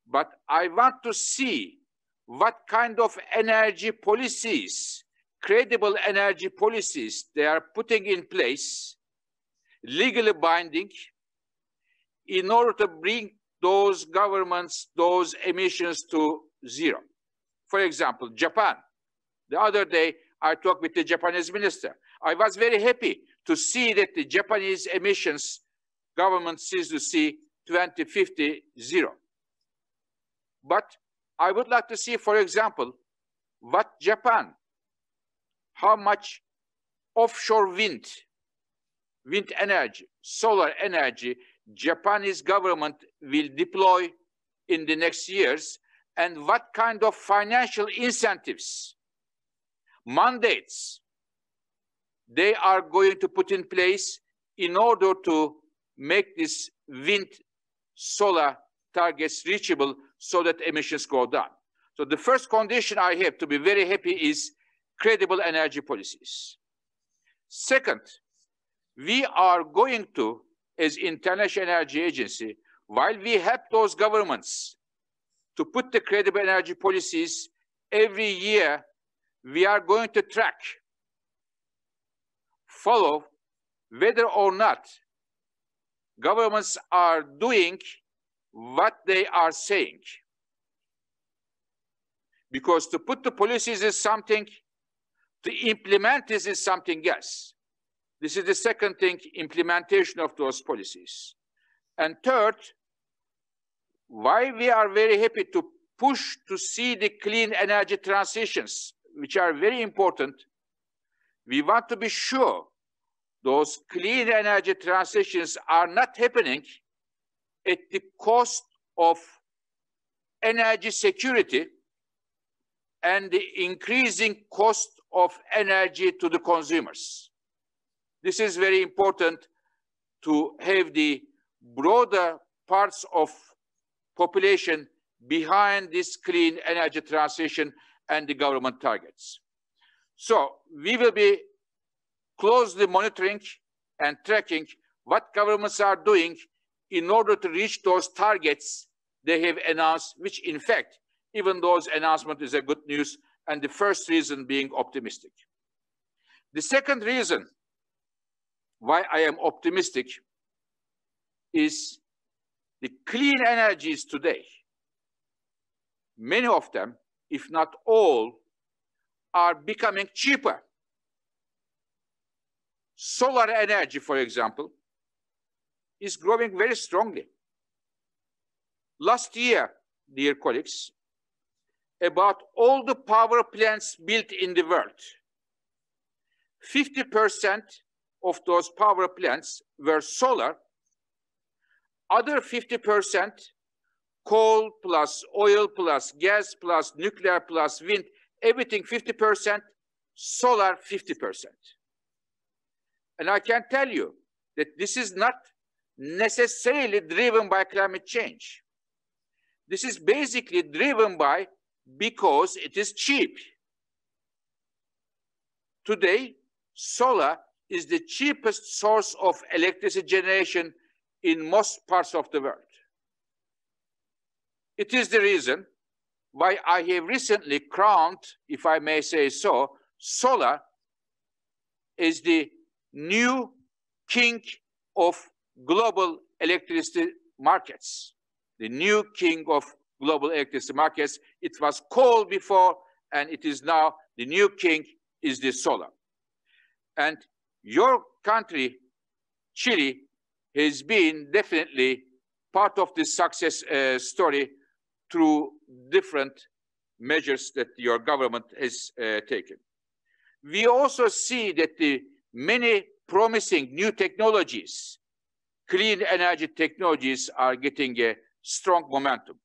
but I want to see what kind of energy policies, credible energy policies they are putting in place, legally binding, in order to bring those governments, those emissions to zero. For example, Japan. The other day, I talked with the Japanese minister. I was very happy to see that the Japanese emissions government sees to see 2050 zero. But I would like to see, for example, what Japan, how much offshore wind energy, solar energy, Japanese government will deploy in the next years, and what kind of financial incentives, mandates they are going to put in place in order to make this wind solar targets reachable so that emissions go down. So the first condition I have to be very happy is credible energy policies. Second, we are going to, as International Energy Agency, while we help those governments to put the credible energy policies, every year we are going to track, follow whether or not governments are doing what they are saying. Because to put the policies is something, to implement this is something else. This is the second thing, implementation of those policies. And third, why we are very happy to push to see the clean energy transitions, which are very important, we want to be sure those clean energy transitions are not happening at the cost of energy security and the increasing cost of energy to the consumers. This is very important to have the broader parts of population behind this clean energy transition and the government targets. So we will be closely monitoring and tracking what governments are doing in order to reach those targets they have announced, which in fact, even those announcements is a good news, and the first reason being optimistic. The second reason why I am optimistic is the clean energies today. Many of them, if not all, are becoming cheaper. Solar energy, for example, is growing very strongly. Last year, dear colleagues, about all the power plants built in the world, 50% of those power plants were solar. Other 50%, coal plus oil plus gas plus nuclear plus wind, everything 50%, solar 50%. And I can tell you that this is not necessarily driven by climate change. This is basically driven by because it is cheap. Today, solar is the cheapest source of electricity generation in most parts of the world. It is the reason why I have recently crowned, if I may say so, solar is the new king of global electricity markets. The new king of global electricity markets. It was coal before, and it is now the new king is the solar. And your country, Chile, has been definitely part of this success story through different measures that your government has taken. We also see that the many promising new technologies, clean energy technologies, are getting a strong momentum.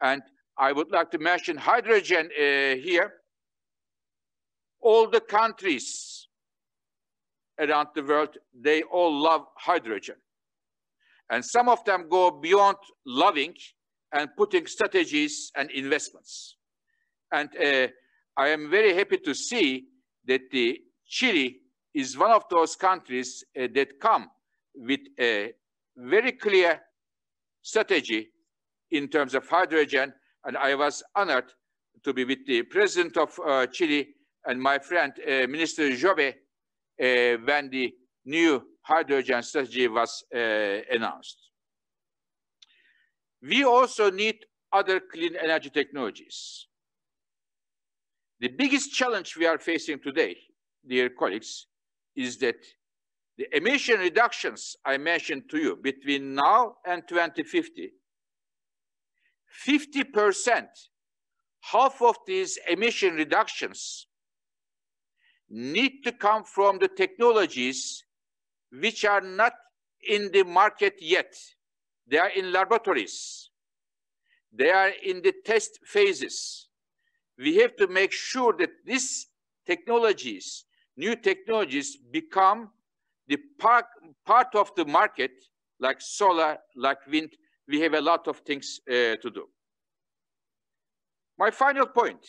And I would like to mention hydrogen here. All the countries around the world, they all love hydrogen. And some of them go beyond loving and putting strategies and investments. And I am very happy to see that Chile is one of those countries that come with a very clear strategy in terms of hydrogen. And I was honored to be with the president of Chile and my friend, Minister Jobe, when the new hydrogen strategy was announced. We also need other clean energy technologies. The biggest challenge we are facing today, dear colleagues, is that the emission reductions I mentioned to you between now and 2050, 50%, half of these emission reductions need to come from the technologies which are not in the market yet. They are in laboratories. They are in the test phases. We have to make sure that these technologies, new technologies, become the part of the market, like solar, like wind. We have a lot of things to do. My final point.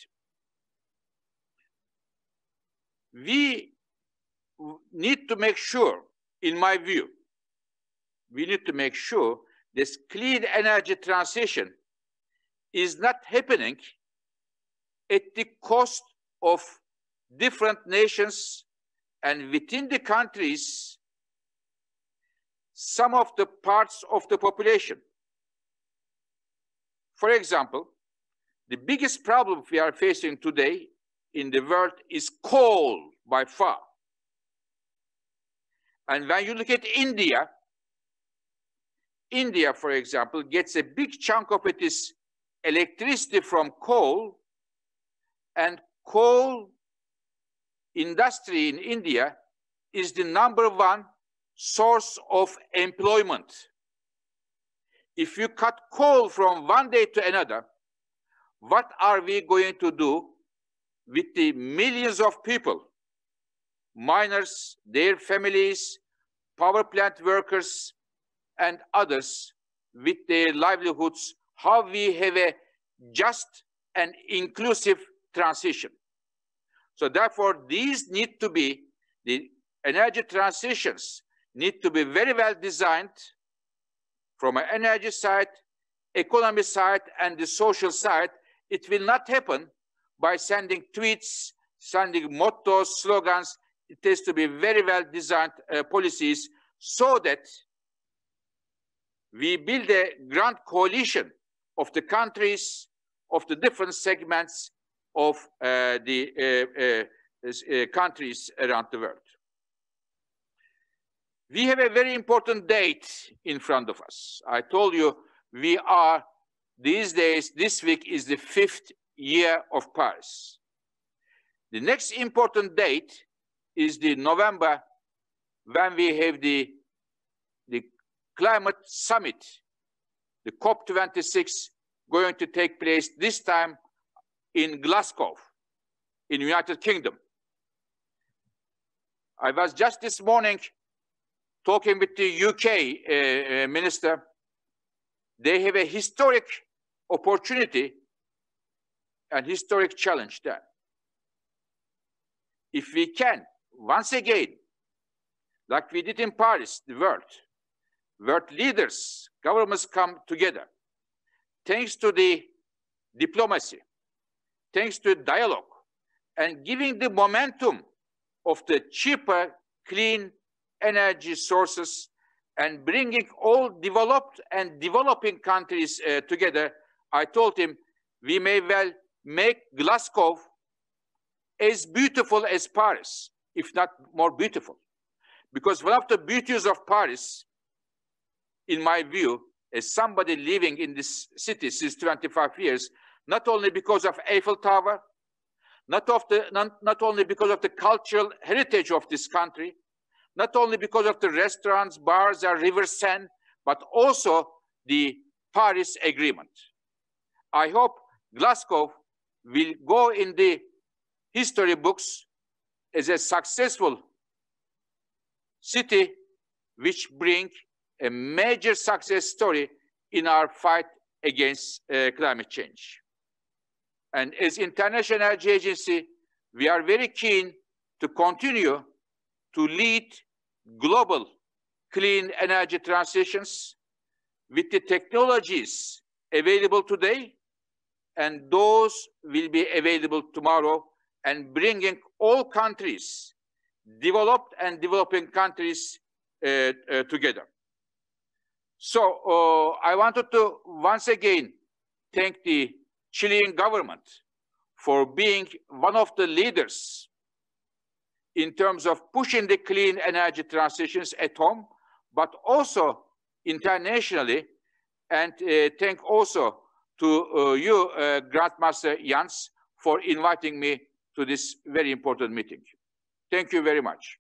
We need to make sure, in my view, we need to make sure this clean energy transition is not happening at the cost of different nations and within the countries, some of the parts of the population. For example, the biggest problem we are facing today in the world is coal by far. And when you look at India, for example, gets a big chunk of its electricity from coal, and coal industry in India is the #1 source of employment. If you cut coal from one day to another, what are we going to do with the millions of people, miners, their families, power plant workers, and others with their livelihoods? how we have a just and inclusive transition. So therefore, these need to be, the energy transitions need to be very well designed from an energy side, economy side, and the social side. It will not happen by sending tweets, sending mottos, slogans. It has to be very well designed policies so that we build a grand coalition of the countries, of the different segments of the countries around the world. We have a very important date in front of us. I told you we are, these days, this week is the 5th year of Paris. The next important date is the November, when we have the climate summit, the COP26, going to take place this time in Glasgow, in United Kingdom. I was just this morning talking with the UK minister. They have a historic opportunity and historic challenge there. If we can, once again, like we did in Paris, the world leaders, governments come together, thanks to the diplomacy, thanks to dialogue, and giving the momentum of the cheaper, clean energy sources, and bringing all developed and developing countries together. I told him we may well make Glasgow as beautiful as Paris, if not more beautiful. Because one of the beauties of Paris, in my view, as somebody living in this city since 25 years, not only because of Eiffel Tower, not only because of the cultural heritage of this country, not only because of the restaurants, bars, and River Seine, but also the Paris Agreement. I hope Glasgow will go in the history books as a successful city which brings a major success story in our fight against climate change. And as International Energy Agency, we are very keen to continue to lead global clean energy transitions with the technologies available today, and those will be available tomorrow, and bringing all countries, developed and developing countries, together. So I wanted to once again thank the Chilean government for being one of the leaders in terms of pushing the clean energy transitions at home, but also internationally. And thank also to you, Grandmaster Jans, for inviting me to this very important meeting. Thank you very much.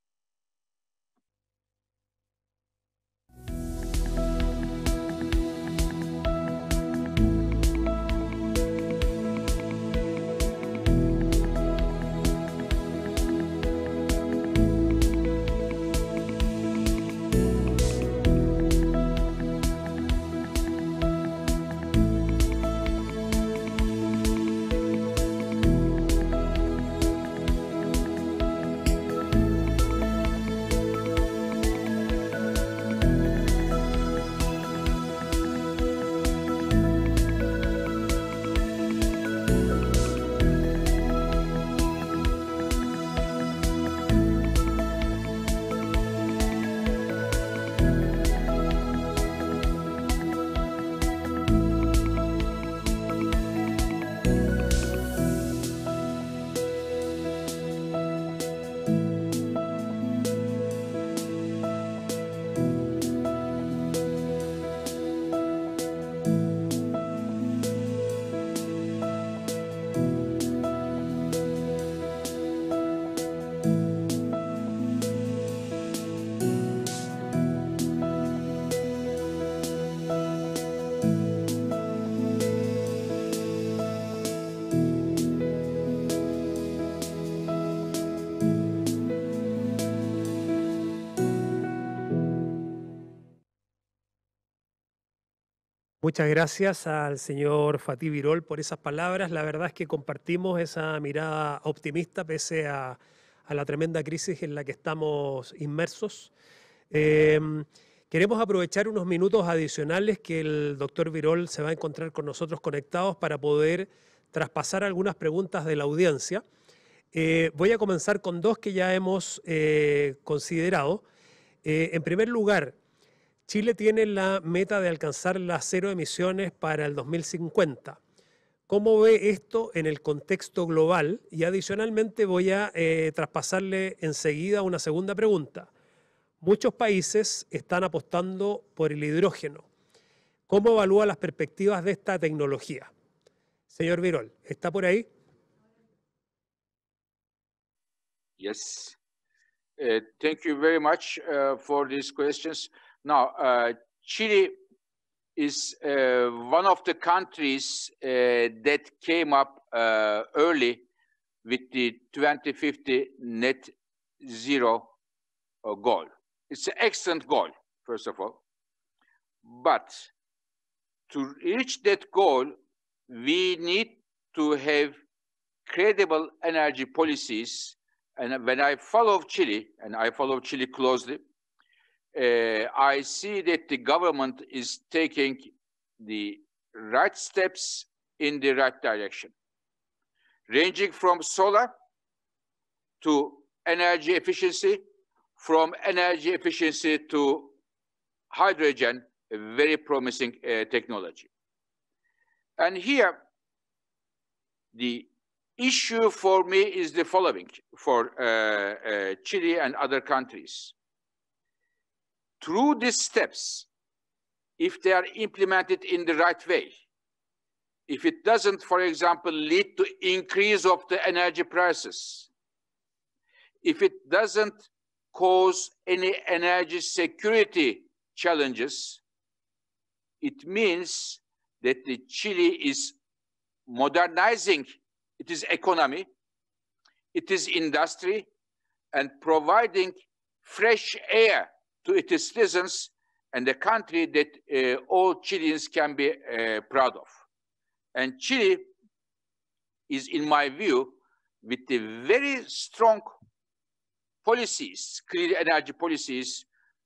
Muchas gracias al señor Fatih Birol por esas palabras. La verdad es que compartimos esa mirada optimista pese a la tremenda crisis en la que estamos inmersos. Queremos aprovechar unos minutos adicionales que el doctor Birol se va a encontrar con nosotros conectados para poder traspasar algunas preguntas de la audiencia. Voy a comenzar con dos que ya hemos considerado. En primer lugar, Chile tiene la meta de alcanzar las 0 emisiones para el 2050. ¿Cómo ve esto en el contexto global? Y adicionalmente voy a traspasarle enseguida una segunda pregunta. Muchos países están apostando por el hidrógeno. ¿Cómo evalúa las perspectivas de esta tecnología? Señor Birol, ¿está por ahí? Yes. Thank you very much for these questions. Now, Chile is one of the countries that came up early with the 2050 net zero goal. It's an excellent goal, first of all. But to reach that goal, we need to have credible energy policies. And when I follow Chile, and I follow Chile closely, I see that the government is taking the right steps in the right direction, ranging from solar to energy efficiency, from energy efficiency to hydrogen, a very promising technology. And here, the issue for me is the following for Chile and other countries. Through these steps, if they are implemented in the right way, if it doesn't, for example, lead to increase of the energy prices, if it doesn't cause any energy security challenges, it means that the Chile is modernizing its economy, its industry, and providing fresh air to its citizens, and a country that all Chileans can be proud of. And Chile is, in my view, with the very strong policies, clean energy policies.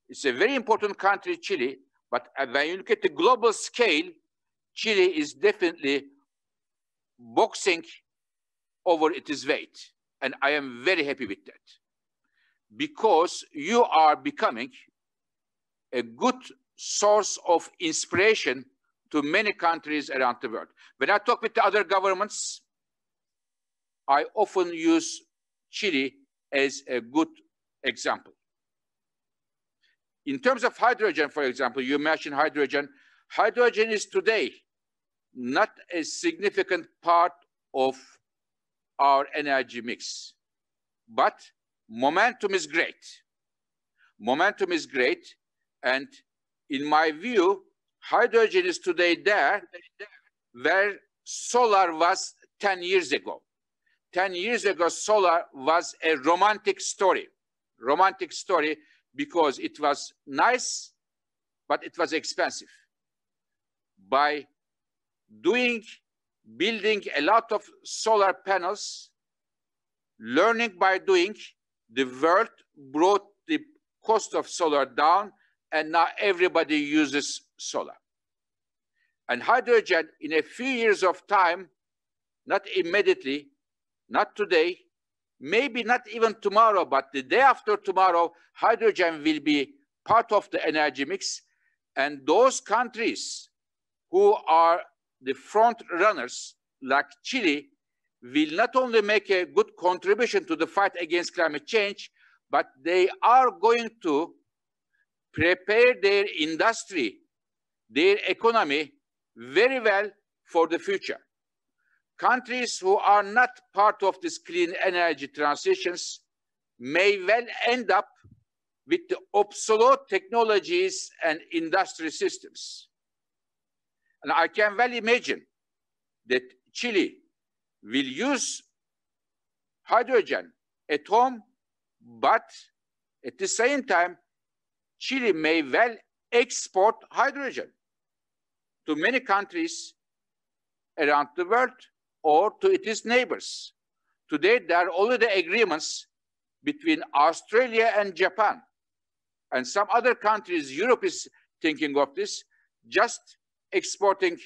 It's a very important country, Chile, but when you look at the global scale, Chile is definitely boxing over its weight. And I am very happy with that, because you are becoming a good source of inspiration to many countries around the world. When I talk with the other governments, I often use Chile as a good example. In terms of hydrogen, for example, you mentioned hydrogen. Hydrogen is today not a significant part of our energy mix, but momentum is great. Momentum is great, and in my view, hydrogen is today there where solar was 10 years ago. 10 years ago, solar was a romantic story because it was nice, but it was expensive. By building a lot of solar panels, learning by doing, the world brought the cost of solar down, and now everybody uses solar. And hydrogen, in a few years of time, not immediately, not today, maybe not even tomorrow, but the day after tomorrow, hydrogen will be part of the energy mix. And those countries who are the front runners, like Chile, will not only make a good contribution to the fight against climate change, but they are going to prepare their industry, their economy very well for the future. Countries who are not part of this clean energy transitions may well end up with the obsolete technologies and industry systems. And I can well imagine that Chile will use hydrogen at home, but at the same time, Chile may well export hydrogen. to many countries around the world or to its neighbors. Today, there are already agreements between Australia and Japan and some other countries. Europe is thinking of this, just exporting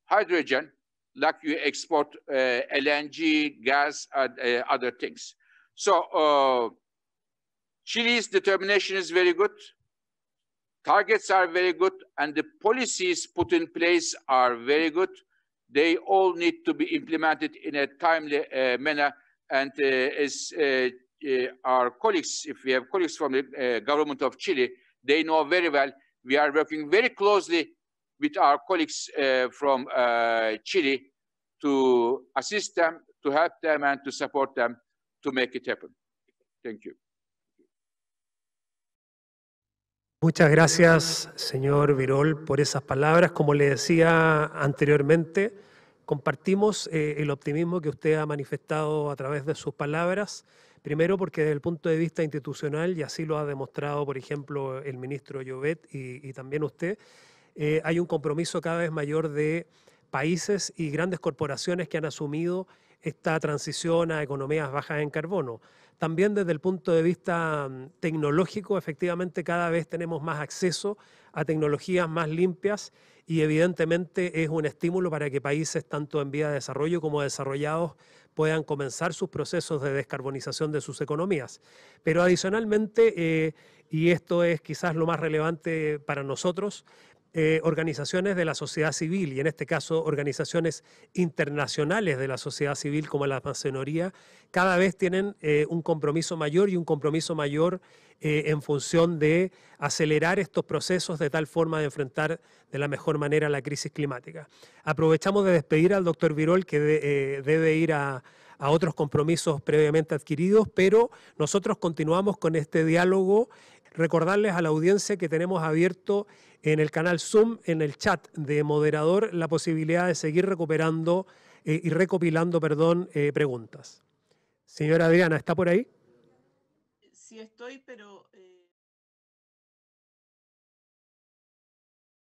hydrogen like you export LNG, gas, and other things. So Chile's determination is very good. Targets are very good, and the policies put in place are very good. They all need to be implemented in a timely manner. And as our colleagues, if we have colleagues from the government of Chile, they know very well. We are working very closely with our colleagues from Chile to assist them, to help them, and to support them to make it happen. Thank you. Muchas gracias, señor Birol, por esas palabras. Como le decía anteriormente, compartimos el optimismo que usted ha manifestado a través de sus palabras. Primero porque desde el punto de vista institucional, y así lo ha demostrado, por ejemplo, el ministro Llobet y también usted, hay un compromiso cada vez mayor de países y grandes corporaciones que han asumido esta transición a economías bajas en carbono. También desde el punto de vista tecnológico, efectivamente cada vez tenemos más acceso a tecnologías más limpias y evidentemente es un estímulo para que países tanto en vía de desarrollo como desarrollados puedan comenzar sus procesos de descarbonización de sus economías. Pero adicionalmente, y esto es quizás lo más relevante para nosotros, organizaciones de la sociedad civil, y en este caso organizaciones internacionales de la sociedad civil como la masonería, cada vez tienen un compromiso mayor y un compromiso mayor en función de acelerar estos procesos de tal forma de enfrentar de la mejor manera la crisis climática. Aprovechamos de despedir al doctor Birol, que debe ir a otros compromisos previamente adquiridos, pero nosotros continuamos con este diálogo. Recordarles a la audiencia que tenemos abierto en el canal Zoom, en el chat de moderador, la posibilidad de seguir recuperando y recopilando, preguntas. Señora Adriana, ¿está por ahí? Sí estoy, pero...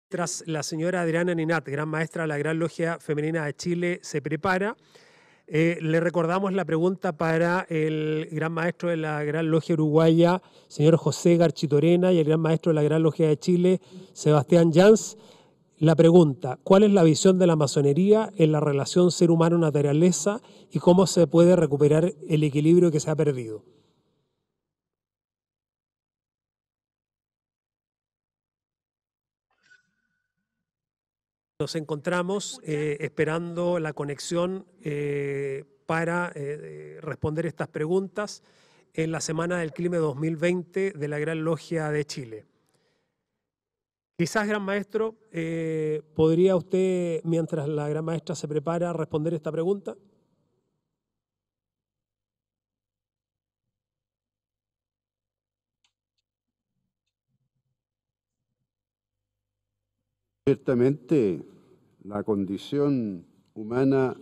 Tras la señora Adriana Ninat, gran maestra de la Gran Logia Femenina de Chile, se prepara. Le recordamos la pregunta para el gran maestro de la Gran Logia Uruguaya, señor José Garchitorena, y el gran maestro de la Gran Logia de Chile, Sebastián Jans. La pregunta: ¿cuál es la visión de la masonería en la relación ser humano-naturaleza y cómo se puede recuperar el equilibrio que se ha perdido? Nos encontramos esperando la conexión para responder estas preguntas en la Semana del Clima 2020 de la Gran Logia de Chile. Quizás, gran maestro, ¿podría usted, mientras la gran maestra se prepara, responder esta pregunta? Ciertamente, la condición humana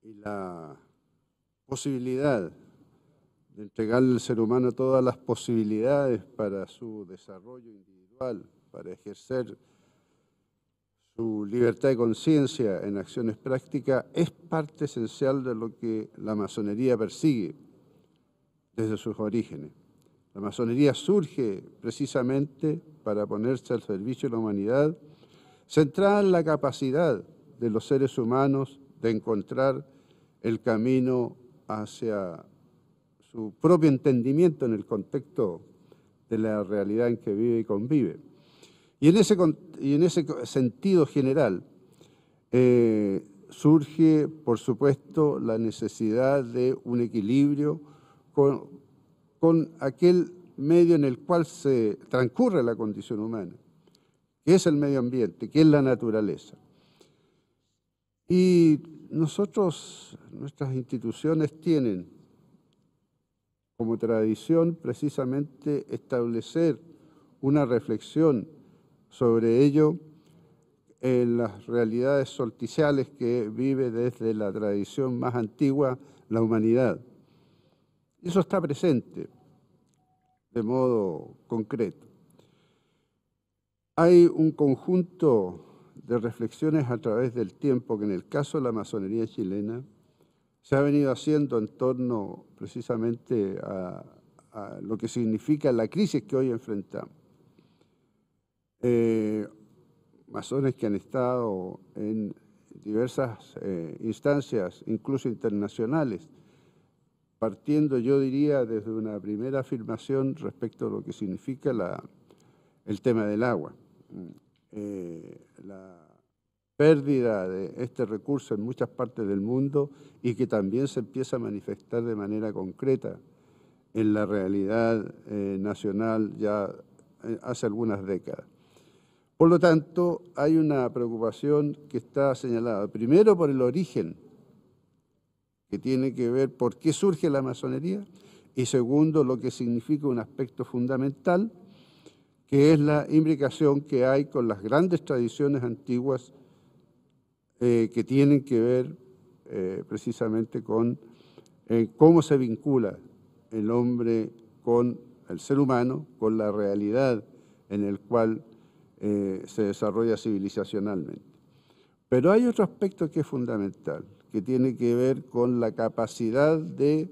y la posibilidad de entregarle al ser humano todas las posibilidades para su desarrollo individual, para ejercer su libertad de conciencia en acciones prácticas, es parte esencial de lo que la masonería persigue desde sus orígenes. La masonería surge precisamente para ponerse al servicio de la humanidad, centrada en la capacidad de los seres humanos de encontrar el camino hacia su propio entendimiento en el contexto de la realidad en que vive y convive. Y en ese sentido general surge, por supuesto, la necesidad de un equilibrio con aquel medio en el cual se transcurre la condición humana, que es el medio ambiente, que es la naturaleza. Y nuestras instituciones tienen como tradición precisamente establecer una reflexión sobre ello en las realidades solsticiales que vive desde la tradición más antigua la humanidad. Eso está presente de modo concreto. hay un conjunto de reflexiones a través del tiempo que en el caso de la masonería chilena se ha venido haciendo en torno precisamente a lo que significa la crisis que hoy enfrentamos. Masones que han estado en diversas instancias, incluso internacionales, partiendo, yo diría, desde una primera afirmación respecto a lo que significa el tema del agua. La pérdida de este recurso en muchas partes del mundo y que también se empieza a manifestar de manera concreta en la realidad nacional ya hace algunas décadas. Por lo tanto, hay una preocupación que está señalada, primero por el origen, que tiene que ver por qué surge la masonería, y segundo, lo que significa un aspecto fundamental, que es la imbricación que hay con las grandes tradiciones antiguas que tienen que ver precisamente con cómo se vincula el hombre con el ser humano, con la realidad en el cual se desarrolla civilizacionalmente. Pero hay otro aspecto que es fundamental, que tiene que ver con la capacidad de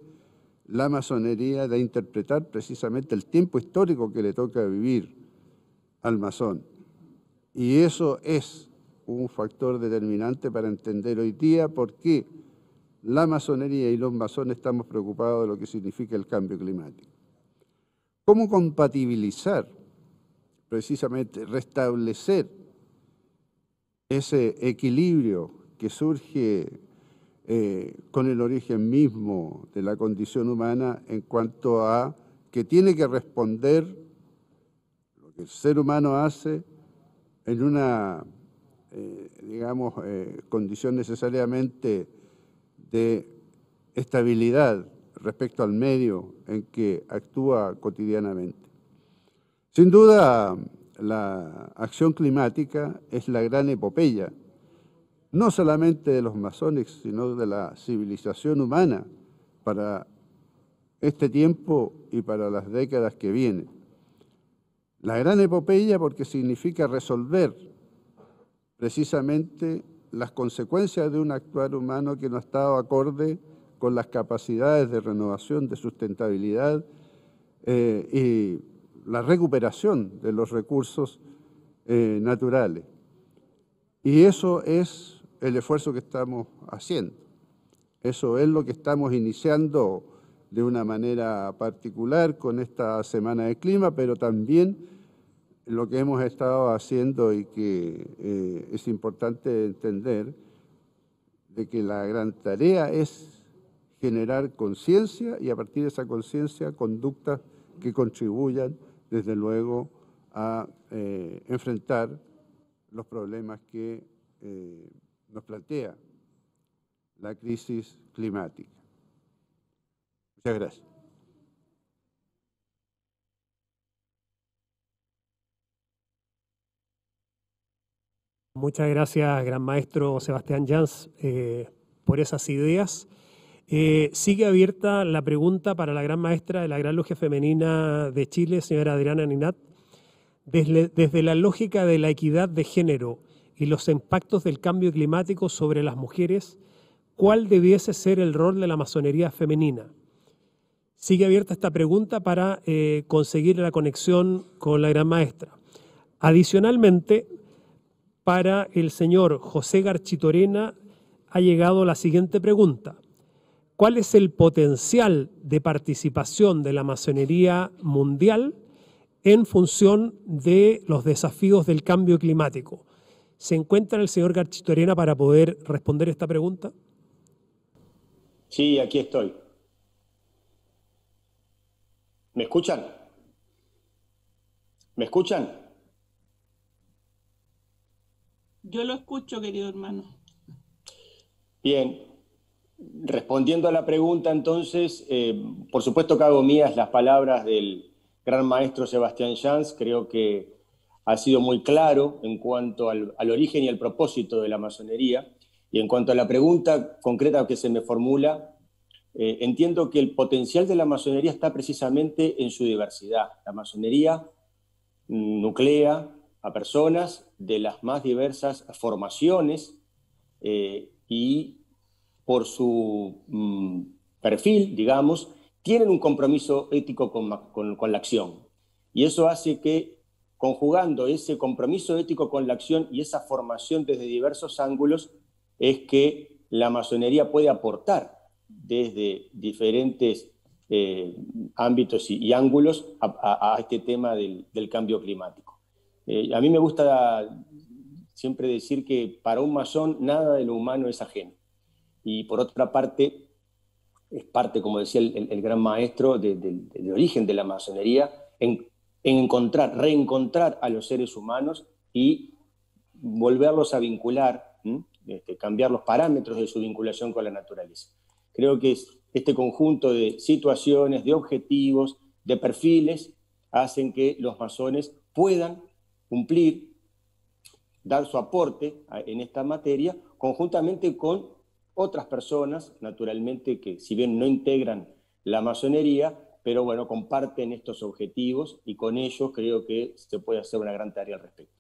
la masonería de interpretar precisamente el tiempo histórico que le toca vivir al masón. Y eso es un factor determinante para entender hoy día por qué la masonería y los masones estamos preocupados de lo que significa el cambio climático. ¿Cómo compatibilizar, precisamente restablecer ese equilibrio que surge con el origen mismo de la condición humana en cuanto a que tiene que responder lo que el ser humano hace en una, digamos, condición necesariamente de estabilidad respecto al medio en que actúa cotidianamente? Sin duda, la acción climática es la gran epopeya, no solamente de los masones, sino de la civilización humana para este tiempo y para las décadas que vienen. La gran epopeya porque significa resolver precisamente las consecuencias de un actuar humano que no ha estado acorde con las capacidades de renovación, de sustentabilidad y la recuperación de los recursos naturales. Y eso es el esfuerzo que estamos haciendo. Eso es lo que estamos iniciando de una manera particular con esta Semana del Clima, pero también lo que hemos estado haciendo y que es importante entender de que la gran tarea es generar conciencia y a partir de esa conciencia conductas que contribuyan desde luego a enfrentar los problemas que nos plantea la crisis climática. Muchas gracias. Muchas gracias, gran maestro Sebastián Jans, por esas ideas. Sigue abierta la pregunta para la gran maestra de la Gran Logia Femenina de Chile, señora Adriana Ninat. Desde la lógica de la equidad de género y los impactos del cambio climático sobre las mujeres, ¿cuál debiese ser el rol de la masonería femenina? Sigue abierta esta pregunta para conseguir la conexión con la gran maestra. Adicionalmente, para el señor José Garchitorena ha llegado la siguiente pregunta. ¿Cuál es el potencial de participación de la masonería mundial en función de los desafíos del cambio climático? ¿Se encuentra el señor Garchitorena para poder responder esta pregunta? Sí, aquí estoy. ¿Me escuchan? ¿Me escuchan? Yo lo escucho, querido hermano. Bien. Respondiendo a la pregunta, entonces, por supuesto que hago mías las palabras del gran maestro Sebastián Jans. Creo que ha sido muy claro en cuanto al origen y al propósito de la masonería. Y en cuanto a la pregunta concreta que se me formula, entiendo que el potencial de la masonería está precisamente en su diversidad. La masonería nuclea a personas de las más diversas formaciones y por su perfil, digamos, tienen un compromiso ético con la acción. Y eso hace que, conjugando ese compromiso ético con la acción y esa formación desde diversos ángulos, es que la masonería puede aportar desde diferentes ámbitos y ángulos a este tema del cambio climático. A mí me gusta siempre decir que para un masón nada de lo humano es ajeno. Y por otra parte, es parte, como decía el gran maestro, del origen de la masonería, en reencontrar a los seres humanos y volverlos a vincular, cambiar los parámetros de su vinculación con la naturaleza. Creo que este conjunto de situaciones, de objetivos, de perfiles, hacen que los masones puedan cumplir, dar su aporte en esta materia, conjuntamente con otras personas, naturalmente, que si bien no integran la masonería, pero bueno, comparten estos objetivos y con ellos creo que se puede hacer una gran tarea al respecto.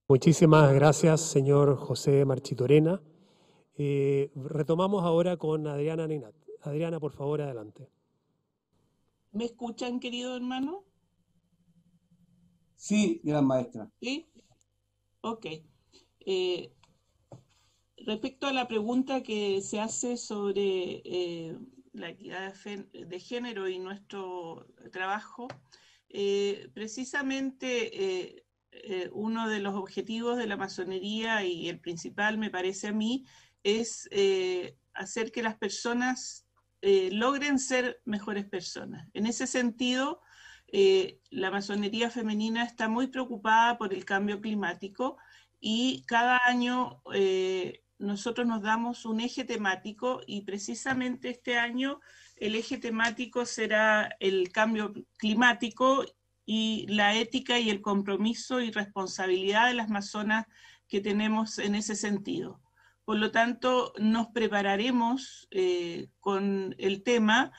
Muchísimas gracias, señor José Marchitorena. Retomamos ahora con Adriana Ninat. Adriana, por favor, adelante. ¿Me escuchan, querido hermano? Sí, gran maestra. ¿Sí? Ok. Respecto a la pregunta que se hace sobre la equidad de género y nuestro trabajo, precisamente uno de los objetivos de la masonería, y el principal me parece a mí, es hacer que las personas logren ser mejores personas. En ese sentido, la masonería femenina está muy preocupada por el cambio climático y cada año nosotros nos damos un eje temático y precisamente este año el eje temático será el cambio climático y la ética y el compromiso y responsabilidad de las masonas que tenemos en ese sentido. Por lo tanto, nos prepararemos con el tema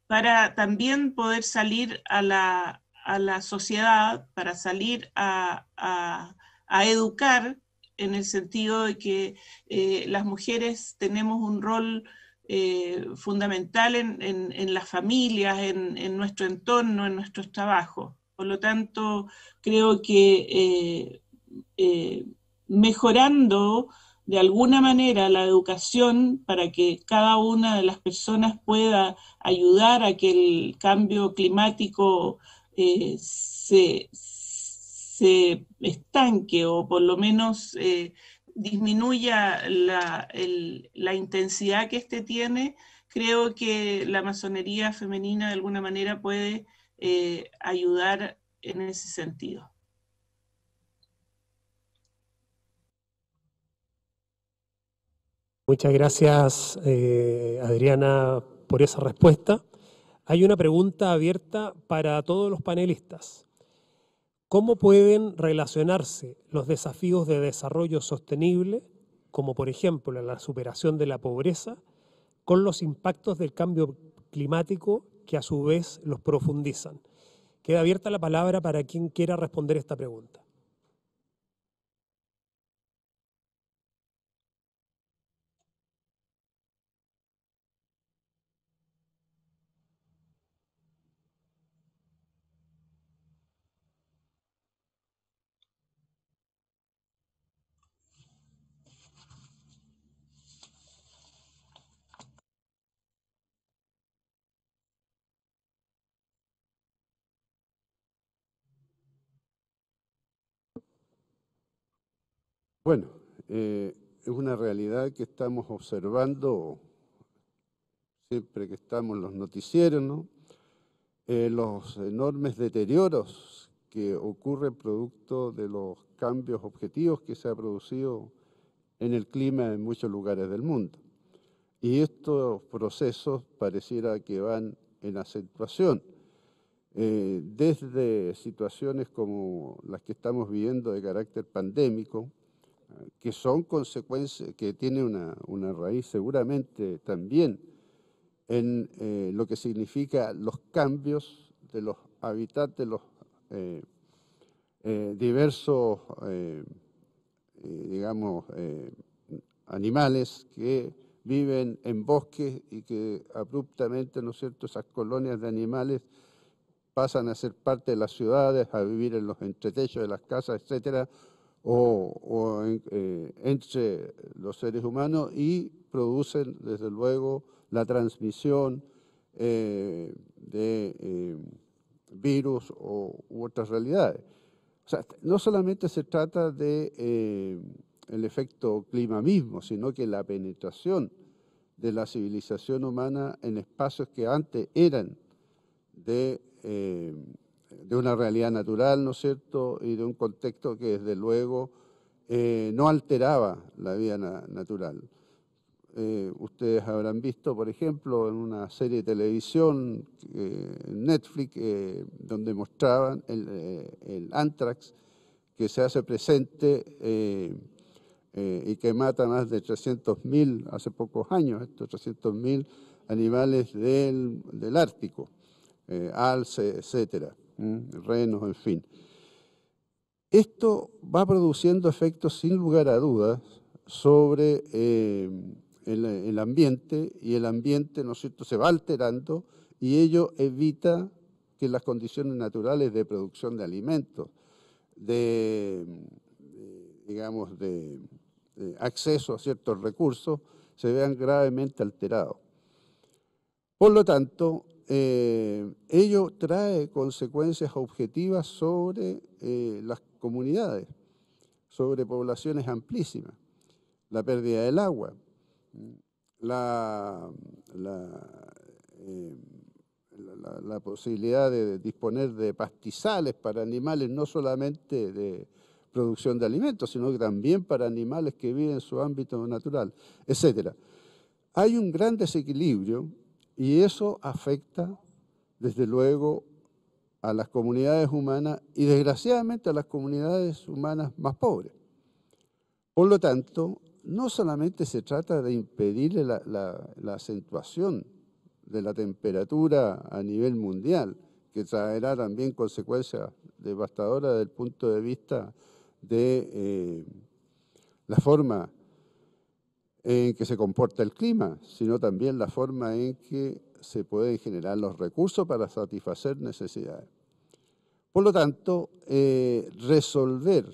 para también poder salir a la sociedad, para salir a educar, en el sentido de que las mujeres tenemos un rol fundamental en las familias, en nuestro entorno, en nuestros trabajos. Por lo tanto, creo que mejorando de alguna manera la educación para que cada una de las personas pueda ayudar a que el cambio climático se estanque o por lo menos disminuya la intensidad que este tiene, creo que la masonería femenina de alguna manera puede ayudar en ese sentido. Muchas gracias, Adriana, por esa respuesta. Hay una pregunta abierta para todos los panelistas. ¿Cómo pueden relacionarse los desafíos de desarrollo sostenible, como por ejemplo la superación de la pobreza, con los impactos del cambio climático que a su vez los profundizan? Queda abierta la palabra para quien quiera responder esta pregunta. Bueno, es una realidad que estamos observando siempre que estamos en los noticieros, ¿no? Los enormes deterioros que ocurren producto de los cambios objetivos que se ha producido en el clima en muchos lugares del mundo. Y estos procesos pareciera que van en acentuación, desde situaciones como las que estamos viviendo de carácter pandémico, que son consecuencias, que tienen una raíz seguramente también en lo que significa los cambios de los habitantes, los diversos, digamos, animales que viven en bosques y que abruptamente, ¿no es cierto?, esas colonias de animales pasan a ser parte de las ciudades, a vivir en los entretechos de las casas, etcétera, entre los seres humanos, y producen, desde luego, la transmisión de virus u otras realidades. O sea, no solamente se trata de el efecto clima mismo, sino que la penetración de la civilización humana en espacios que antes eran de una realidad natural, ¿no es cierto?, y de un contexto que desde luego no alteraba la vida natural. Ustedes habrán visto, por ejemplo, en una serie de televisión, Netflix, donde mostraban el anthrax que se hace presente y que mata más de 300.000, hace pocos años, estos 300.000 animales del Ártico, alce, etcétera, renos, en fin. Esto va produciendo efectos sin lugar a dudas sobre el ambiente, y el ambiente, ¿no es cierto?, se va alterando, y ello evita que las condiciones naturales de producción de alimentos, digamos, de acceso a ciertos recursos, se vean gravemente alterados. Por lo tanto, ello trae consecuencias objetivas sobre las comunidades, sobre poblaciones amplísimas, la pérdida del agua, la posibilidad de disponer de pastizales para animales, no solamente de producción de alimentos, sino que también para animales que viven en su ámbito natural, etc. Hay un gran desequilibrio, y eso afecta, desde luego, a las comunidades humanas y, desgraciadamente, a las comunidades humanas más pobres. Por lo tanto, no solamente se trata de impedirle la acentuación de la temperatura a nivel mundial, que traerá también consecuencias devastadoras desde el punto de vista de la forma en que se comporta el clima, sino también la forma en que se pueden generar los recursos para satisfacer necesidades. Por lo tanto, resolver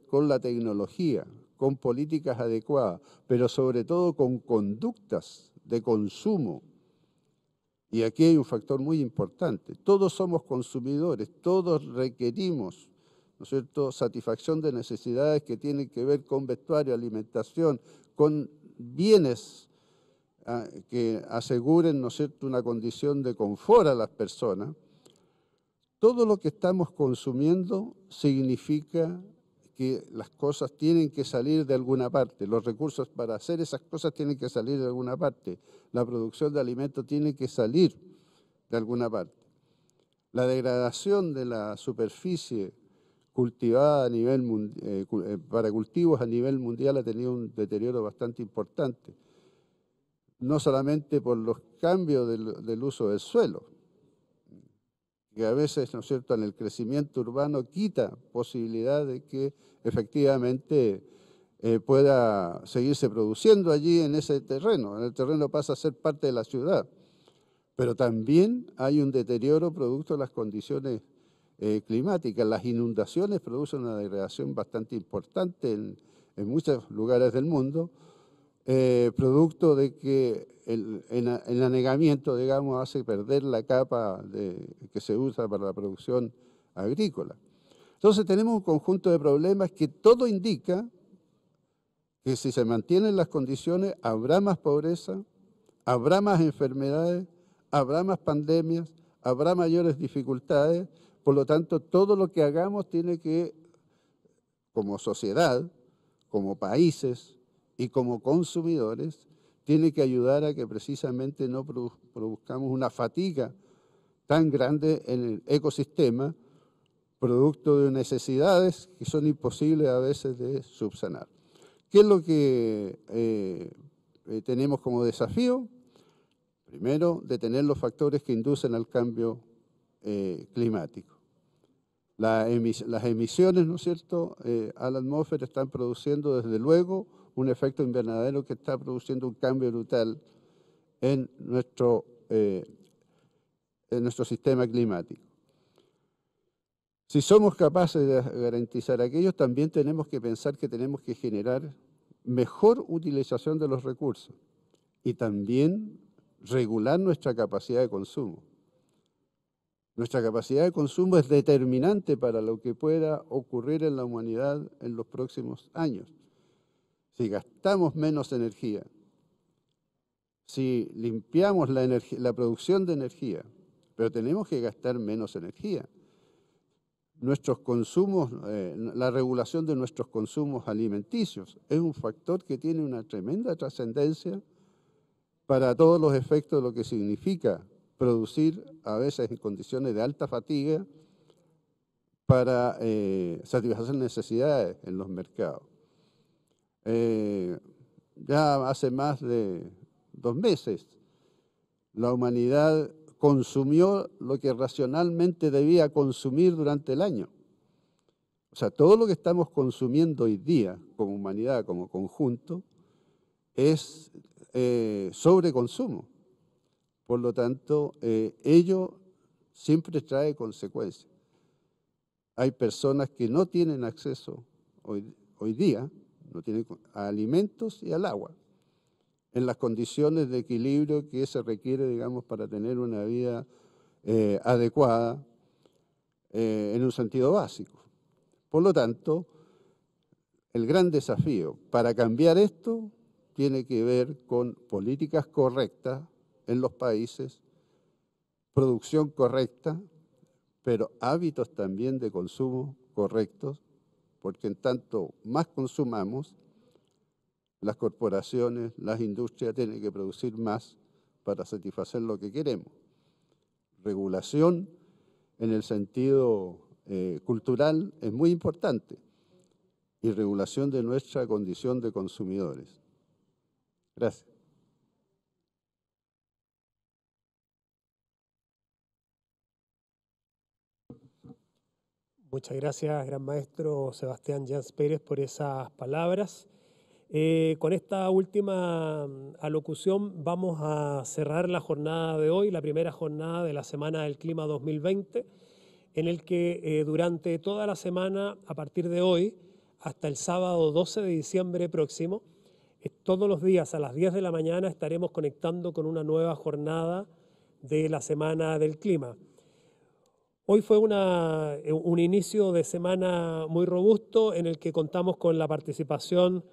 con la tecnología, con políticas adecuadas, pero sobre todo con conductas de consumo. Y aquí hay un factor muy importante. Todos somos consumidores, todos requerimos, ¿no es cierto?, satisfacción de necesidades que tienen que ver con vestuario, alimentación, con bienes que aseguren, ¿no es cierto?, una condición de confort a las personas. Todo lo que estamos consumiendo significa que las cosas tienen que salir de alguna parte, los recursos para hacer esas cosas tienen que salir de alguna parte, la producción de alimentos tiene que salir de alguna parte. La degradación de la superficie cultivada a nivel para cultivos a nivel mundial ha tenido un deterioro bastante importante, no solamente por los cambios del uso del suelo, que a veces, ¿no es cierto?, en el crecimiento urbano quita posibilidad de que efectivamente pueda seguirse produciendo allí en ese terreno. El terreno pasa a ser parte de la ciudad, pero también hay un deterioro producto de las condiciones climáticas. Las inundaciones producen una degradación bastante importante en muchos lugares del mundo, producto de que el anegamiento, digamos, hace perder la capa que se usa para la producción agrícola. Entonces tenemos un conjunto de problemas que todo indica que si se mantienen las condiciones habrá más pobreza, habrá más enfermedades, habrá más pandemias, habrá mayores dificultades. Por lo tanto, todo lo que hagamos tiene que, como sociedad, como países y como consumidores, tiene que ayudar a que precisamente no produzcamos una fatiga tan grande en el ecosistema, producto de necesidades que son imposibles a veces de subsanar. ¿Qué es lo que tenemos como desafío? Primero, detener los factores que inducen al cambio climático. Las emisiones, ¿no es cierto?, a la atmósfera están produciendo desde luego un efecto invernadero que está produciendo un cambio brutal en nuestro sistema climático. Si somos capaces de garantizar aquello, también tenemos que pensar que tenemos que generar mejor utilización de los recursos y también regular nuestra capacidad de consumo. Nuestra capacidad de consumo es determinante para lo que pueda ocurrir en la humanidad en los próximos años. Si gastamos menos energía, si limpiamos la producción de energía, pero tenemos que gastar menos energía. Nuestros consumos, la regulación de nuestros consumos alimenticios es un factor que tiene una tremenda trascendencia para todos los efectos de lo que significa producir, a veces en condiciones de alta fatiga, para satisfacer necesidades en los mercados. Ya hace más de 2 meses, la humanidad consumió lo que racionalmente debía consumir durante el año. O sea, todo lo que estamos consumiendo hoy día como humanidad, como conjunto, es sobreconsumo. Por lo tanto, ello siempre trae consecuencias. Hay personas que no tienen acceso hoy día, no tienen a alimentos y al agua, en las condiciones de equilibrio que se requiere, digamos, para tener una vida adecuada en un sentido básico. Por lo tanto, el gran desafío para cambiar esto tiene que ver con políticas correctas en los países, producción correcta, pero hábitos también de consumo correctos, porque en tanto más consumamos, las corporaciones, las industrias tienen que producir más para satisfacer lo que queremos. Regulación en el sentido cultural es muy importante y regulación de nuestra condición de consumidores. Gracias. Muchas gracias, gran maestro Sebastián Jans Pérez, por esas palabras. Con esta última alocución vamos a cerrar la jornada de hoy, la primera jornada de la Semana del Clima 2020, en el que durante toda la semana, a partir de hoy, hasta el sábado 12 de diciembre próximo, todos los días a las 10 de la mañana estaremos conectando con una nueva jornada de la Semana del Clima. Hoy fue un inicio de semana muy robusto en el que contamos con la participación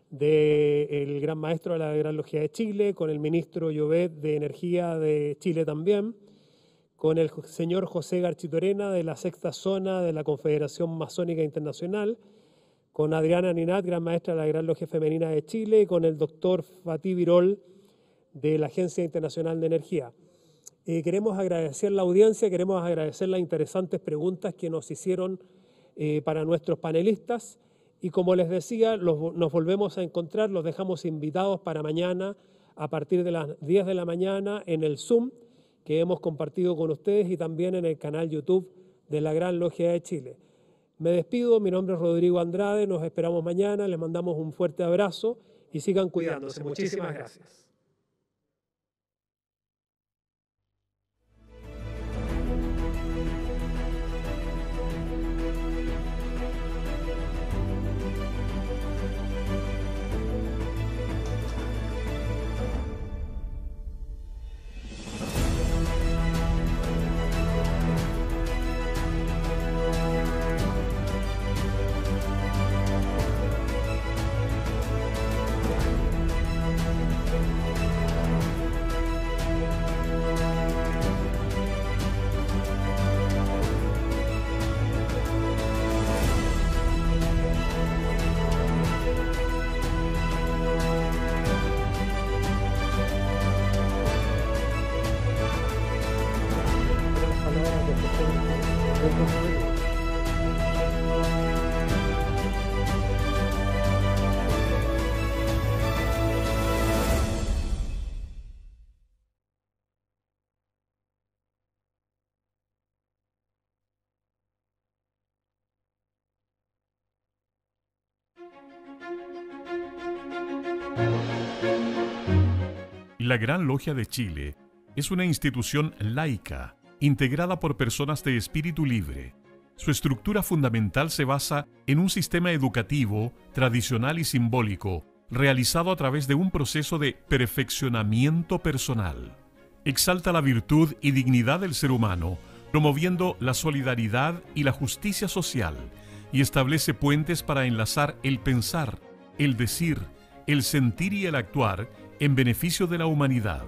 del gran maestro de la Gran Logia de Chile, con el ministro Llobet de Energía de Chile también, con el señor José Garchitorena de la Sexta Zona de la Confederación Masónica Internacional, con Adriana Ninat, gran maestra de la Gran Logia Femenina de Chile, y con el doctor Fatih Birol de la Agencia Internacional de Energía. Queremos agradecer la audiencia, queremos agradecer las interesantes preguntas que nos hicieron para nuestros panelistas y como les decía, nos volvemos a encontrar, los dejamos invitados para mañana a partir de las 10 de la mañana en el Zoom que hemos compartido con ustedes y también en el canal YouTube de la Gran Logia de Chile. Me despido, mi nombre es Rodrigo Andrade, nos esperamos mañana, les mandamos un fuerte abrazo y sigan cuidándose. Muchísimas gracias. La Gran Logia de Chile es una institución laica, integrada por personas de espíritu libre. Su estructura fundamental se basa en un sistema educativo, tradicional y simbólico, realizado a través de un proceso de perfeccionamiento personal. Exalta la virtud y dignidad del ser humano, promoviendo la solidaridad y la justicia social, y establece puentes para enlazar el pensar, el decir, el sentir y el actuar en beneficio de la humanidad.